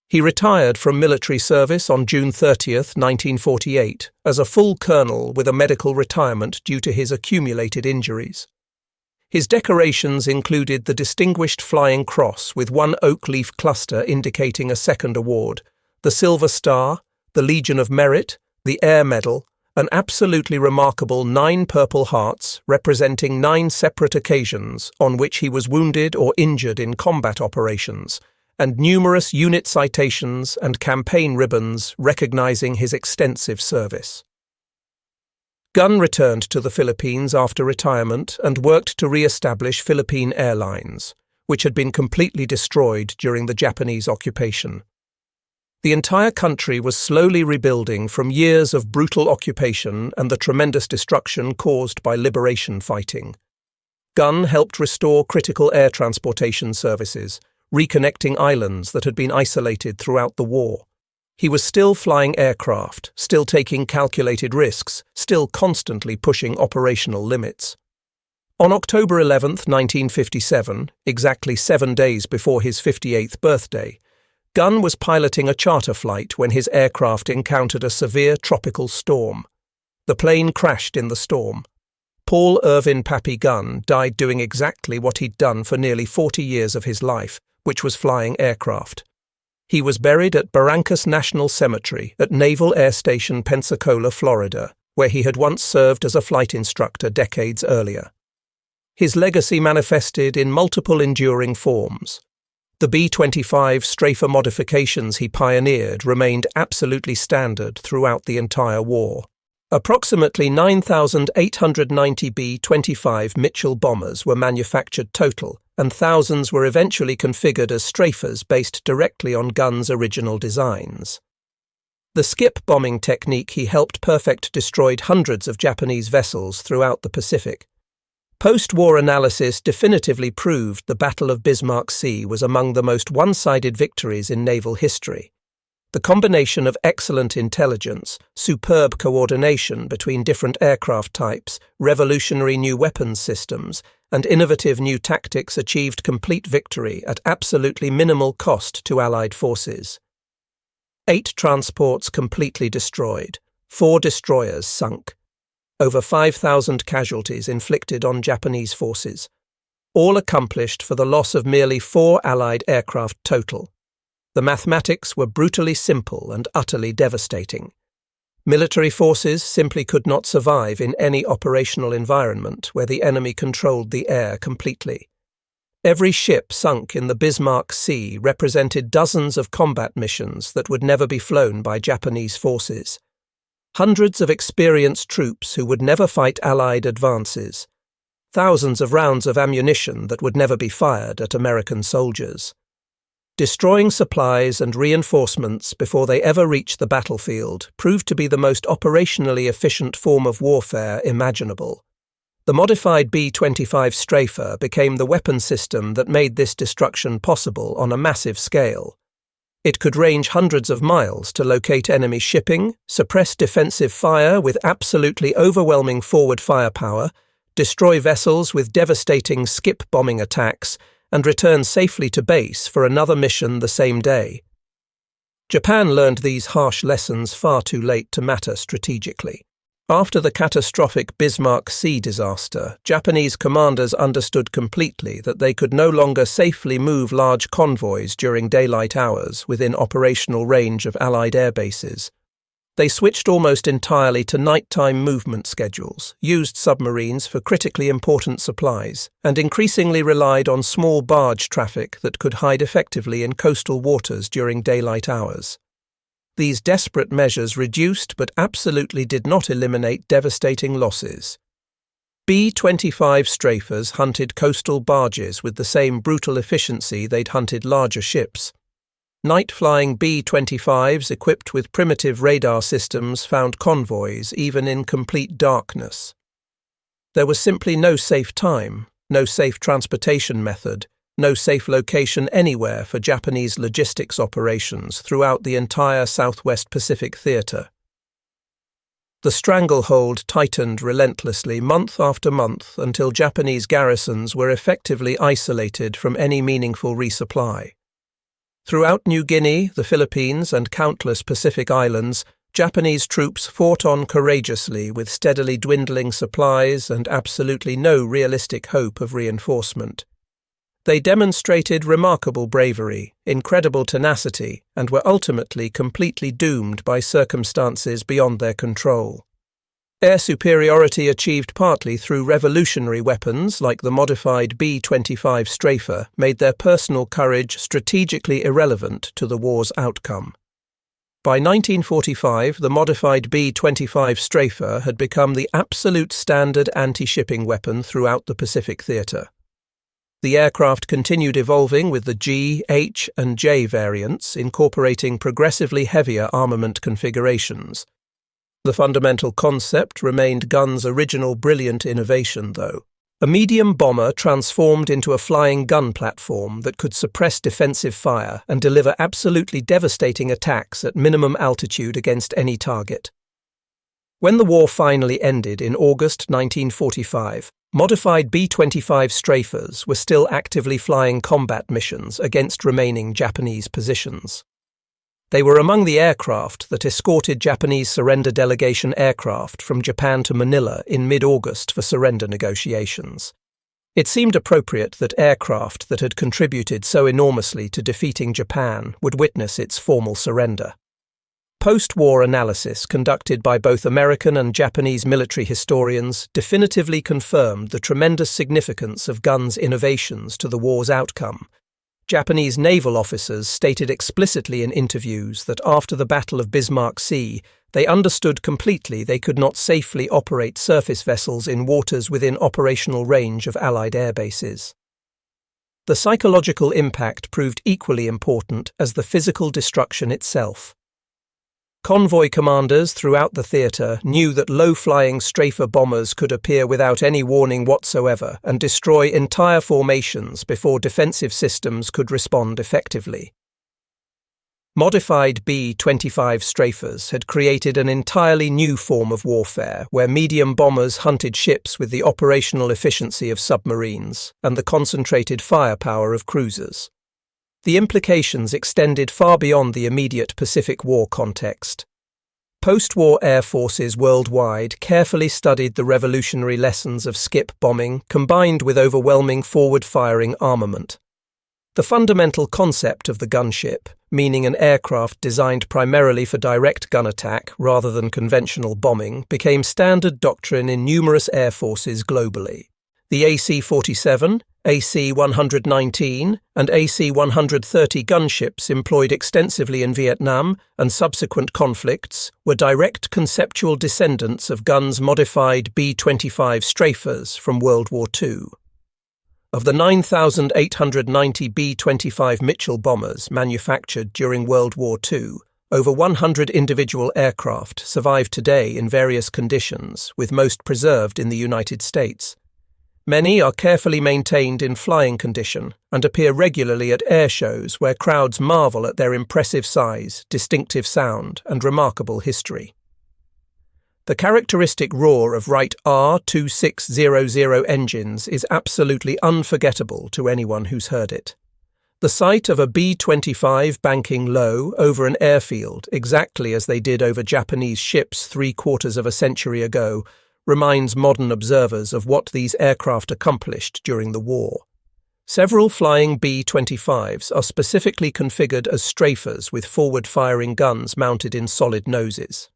He retired from military service on June 30, 1948, as a full colonel with a medical retirement due to his accumulated injuries. His decorations included the Distinguished Flying Cross with 1 oak leaf cluster indicating a second award, the Silver Star, the Legion of Merit, the Air Medal, an absolutely remarkable 9 Purple Hearts representing 9 separate occasions on which he was wounded or injured in combat operations, and numerous unit citations and campaign ribbons recognizing his extensive service. Gunn returned to the Philippines after retirement and worked to re-establish Philippine Airlines, which had been completely destroyed during the Japanese occupation. The entire country was slowly rebuilding from years of brutal occupation and the tremendous destruction caused by liberation fighting. Gunn helped restore critical air transportation services, reconnecting islands that had been isolated throughout the war. He was still flying aircraft, still taking calculated risks, still constantly pushing operational limits. On October 11, 1957, exactly 7 days before his 58th birthday, Gunn was piloting a charter flight when his aircraft encountered a severe tropical storm. The plane crashed in the storm. Paul Irvin Pappy Gunn died doing exactly what he'd done for nearly 40 years of his life, which was flying aircraft. He was buried at Barrancas National Cemetery at Naval Air Station Pensacola, Florida, where he had once served as a flight instructor decades earlier. His legacy manifested in multiple enduring forms. The B-25 strafer modifications he pioneered remained absolutely standard throughout the entire war. Approximately 9,890 B-25 Mitchell bombers were manufactured total, and thousands were eventually configured as strafers based directly on Gunn's original designs. The skip bombing technique he helped perfect destroyed hundreds of Japanese vessels throughout the Pacific. Post-war analysis definitively proved the Battle of Bismarck Sea was among the most one-sided victories in naval history. The combination of excellent intelligence, superb coordination between different aircraft types, revolutionary new weapons systems, and innovative new tactics achieved complete victory at absolutely minimal cost to Allied forces. 8 transports completely destroyed, 4 destroyers sunk. Over 5,000 casualties inflicted on Japanese forces, all accomplished for the loss of merely 4 Allied aircraft total. The mathematics were brutally simple and utterly devastating. Military forces simply could not survive in any operational environment where the enemy controlled the air completely. Every ship sunk in the Bismarck Sea represented dozens of combat missions that would never be flown by Japanese forces. Hundreds of experienced troops who would never fight Allied advances. Thousands of rounds of ammunition that would never be fired at American soldiers. Destroying supplies and reinforcements before they ever reached the battlefield proved to be the most operationally efficient form of warfare imaginable. The modified B-25 Strafer became the weapon system that made this destruction possible on a massive scale. It could range hundreds of miles to locate enemy shipping, suppress defensive fire with absolutely overwhelming forward firepower, destroy vessels with devastating skip bombing attacks, and return safely to base for another mission the same day. Japan learned these harsh lessons far too late to matter strategically. After the catastrophic Bismarck Sea disaster, Japanese commanders understood completely that they could no longer safely move large convoys during daylight hours within operational range of Allied air bases. They switched almost entirely to nighttime movement schedules, used submarines for critically important supplies, and increasingly relied on small barge traffic that could hide effectively in coastal waters during daylight hours. These desperate measures reduced but absolutely did not eliminate devastating losses. B-25 strafers hunted coastal barges with the same brutal efficiency they'd hunted larger ships. Night-flying B-25s equipped with primitive radar systems found convoys even in complete darkness. There was simply no safe time, no safe transportation method, no safe location anywhere for Japanese logistics operations throughout the entire Southwest Pacific theater. The stranglehold tightened relentlessly month after month until Japanese garrisons were effectively isolated from any meaningful resupply. Throughout New Guinea, the Philippines, and countless Pacific islands, Japanese troops fought on courageously with steadily dwindling supplies and absolutely no realistic hope of reinforcement. They demonstrated remarkable bravery, incredible tenacity, and were ultimately completely doomed by circumstances beyond their control. Air superiority achieved partly through revolutionary weapons like the modified B-25 Strafer made their personal courage strategically irrelevant to the war's outcome. By 1945, the modified B-25 Strafer had become the absolute standard anti-shipping weapon throughout the Pacific theater. The aircraft continued evolving with the G, H, and J variants, incorporating progressively heavier armament configurations. The fundamental concept remained Gunn's original brilliant innovation, though. A medium bomber transformed into a flying gun platform that could suppress defensive fire and deliver absolutely devastating attacks at minimum altitude against any target. When the war finally ended in August 1945, modified B-25 Strafers were still actively flying combat missions against remaining Japanese positions. They were among the aircraft that escorted Japanese surrender delegation aircraft from Japan to Manila in mid-August for surrender negotiations. It seemed appropriate that aircraft that had contributed so enormously to defeating Japan would witness its formal surrender. Post-war analysis conducted by both American and Japanese military historians definitively confirmed the tremendous significance of Gunn's innovations to the war's outcome. Japanese naval officers stated explicitly in interviews that after the Battle of Bismarck Sea, they understood completely they could not safely operate surface vessels in waters within operational range of Allied air bases. The psychological impact proved equally important as the physical destruction itself. Convoy commanders throughout the theatre knew that low-flying Strafer bombers could appear without any warning whatsoever and destroy entire formations before defensive systems could respond effectively. Modified B-25 Strafers had created an entirely new form of warfare where medium bombers hunted ships with the operational efficiency of submarines and the concentrated firepower of cruisers. The implications extended far beyond the immediate Pacific War context. Post-war air forces worldwide carefully studied the revolutionary lessons of skip bombing combined with overwhelming forward-firing armament. The fundamental concept of the gunship, meaning an aircraft designed primarily for direct gun attack rather than conventional bombing, became standard doctrine in numerous air forces globally. The AC-47, AC-119, and AC-130 gunships employed extensively in Vietnam and subsequent conflicts were direct conceptual descendants of Gunn's modified B-25 Strafers from World War II. Of the 9,890 B-25 Mitchell bombers manufactured during World War II, Over 100 individual aircraft survive today in various conditions, with most preserved in the United States. Many are carefully maintained in flying condition and appear regularly at air shows where crowds marvel at their impressive size, distinctive sound, and remarkable history. The characteristic roar of Wright R2600 engines is absolutely unforgettable to anyone who's heard it. The sight of a B-25 banking low over an airfield, exactly as they did over Japanese ships 3/4 of a century ago, reminds modern observers of what these aircraft accomplished during the war. Several flying B-25s are specifically configured as strafers with forward-firing guns mounted in solid noses.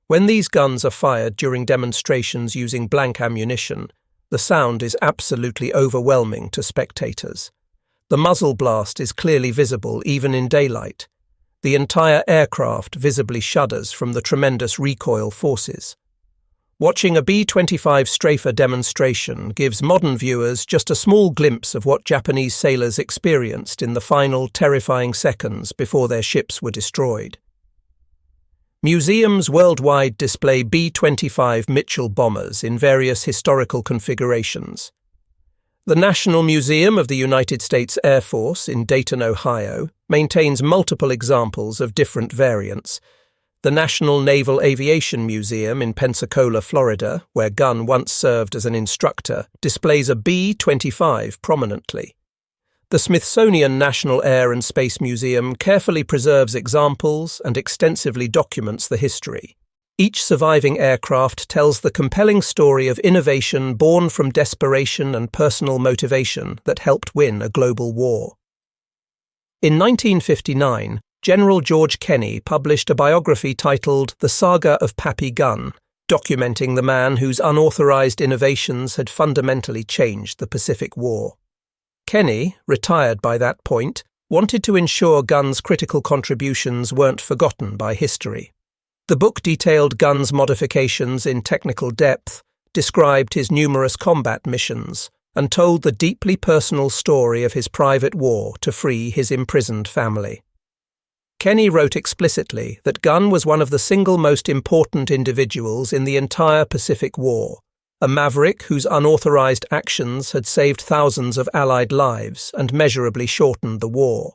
When these guns are fired during demonstrations using blank ammunition, the sound is absolutely overwhelming to spectators. The muzzle blast is clearly visible even in daylight. The entire aircraft visibly shudders from the tremendous recoil forces. Watching a B-25 strafer demonstration gives modern viewers just a small glimpse of what Japanese sailors experienced in the final terrifying seconds before their ships were destroyed. Museums worldwide display B-25 Mitchell bombers in various historical configurations. The National Museum of the United States Air Force in Dayton, Ohio, maintains multiple examples of different variants. The National Naval Aviation Museum in Pensacola, Florida, where Gunn once served as an instructor, displays a B-25 prominently. The Smithsonian National Air and Space Museum carefully preserves examples and extensively documents the history. Each surviving aircraft tells the compelling story of innovation born from desperation and personal motivation that helped win a global war. In 1959, General George Kenney published a biography titled The Saga of Pappy Gunn, documenting the man whose unauthorized innovations had fundamentally changed the Pacific War. Kenney, retired by that point, wanted to ensure Gunn's critical contributions weren't forgotten by history. The book detailed Gunn's modifications in technical depth, described his numerous combat missions, and told the deeply personal story of his private war to free his imprisoned family. Kenney wrote explicitly that Gunn was one of the single most important individuals in the entire Pacific War, a maverick whose unauthorized actions had saved thousands of Allied lives and measurably shortened the war.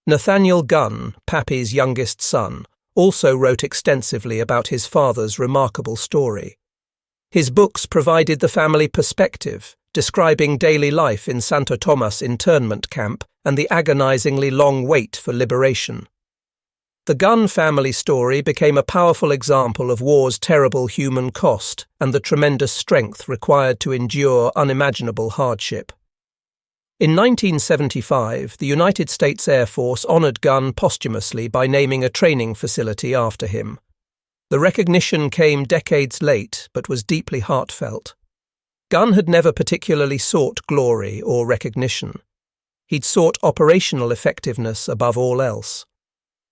Nathaniel Gunn, Pappy's youngest son, also wrote extensively about his father's remarkable story. His books provided the family perspective, describing daily life in Santo Tomas internment camp and the agonizingly long wait for liberation. The Gunn family story became a powerful example of war's terrible human cost and the tremendous strength required to endure unimaginable hardship. In 1975, the United States Air Force honored Gunn posthumously by naming a training facility after him. The recognition came decades late, but was deeply heartfelt. Gunn had never particularly sought glory or recognition. He'd sought operational effectiveness above all else.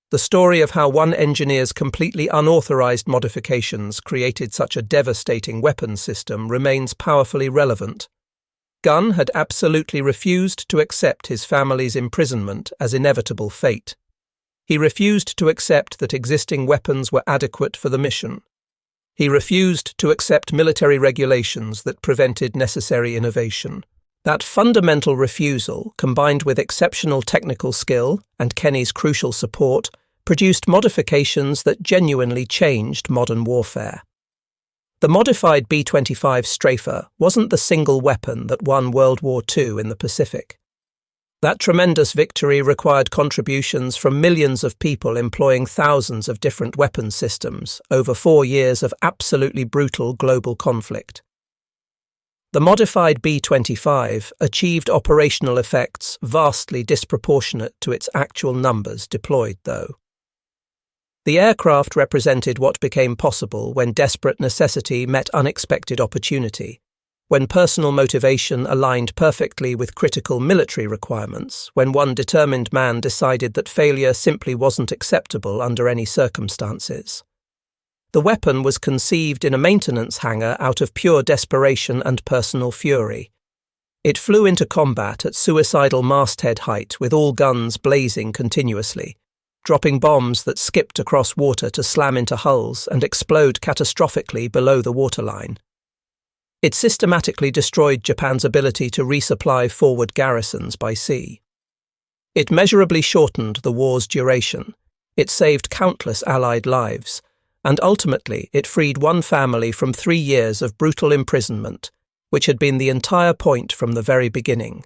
The story of how one engineer's completely unauthorized modifications created such a devastating weapons system remains powerfully relevant. Gunn had absolutely refused to accept his family's imprisonment as inevitable fate. He refused to accept that existing weapons were adequate for the mission. He refused to accept military regulations that prevented necessary innovation. That fundamental refusal, combined with exceptional technical skill and Kenney's crucial support, produced modifications that genuinely changed modern warfare. The modified B-25 strafer wasn't the single weapon that won World War II in the Pacific. That tremendous victory required contributions from millions of people employing thousands of different weapons systems over 4 years of absolutely brutal global conflict. The modified B-25 achieved operational effects vastly disproportionate to its actual numbers deployed, though. The aircraft represented what became possible when desperate necessity met unexpected opportunity, when personal motivation aligned perfectly with critical military requirements, when one determined man decided that failure simply wasn't acceptable under any circumstances. The weapon was conceived in a maintenance hangar out of pure desperation and personal fury. It flew into combat at suicidal masthead height with all guns blazing continuously, dropping bombs that skipped across water to slam into hulls and explode catastrophically below the waterline. It systematically destroyed Japan's ability to resupply forward garrisons by sea. It measurably shortened the war's duration. It saved countless Allied lives, and ultimately it freed one family from 3 years of brutal imprisonment, which had been the entire point from the very beginning.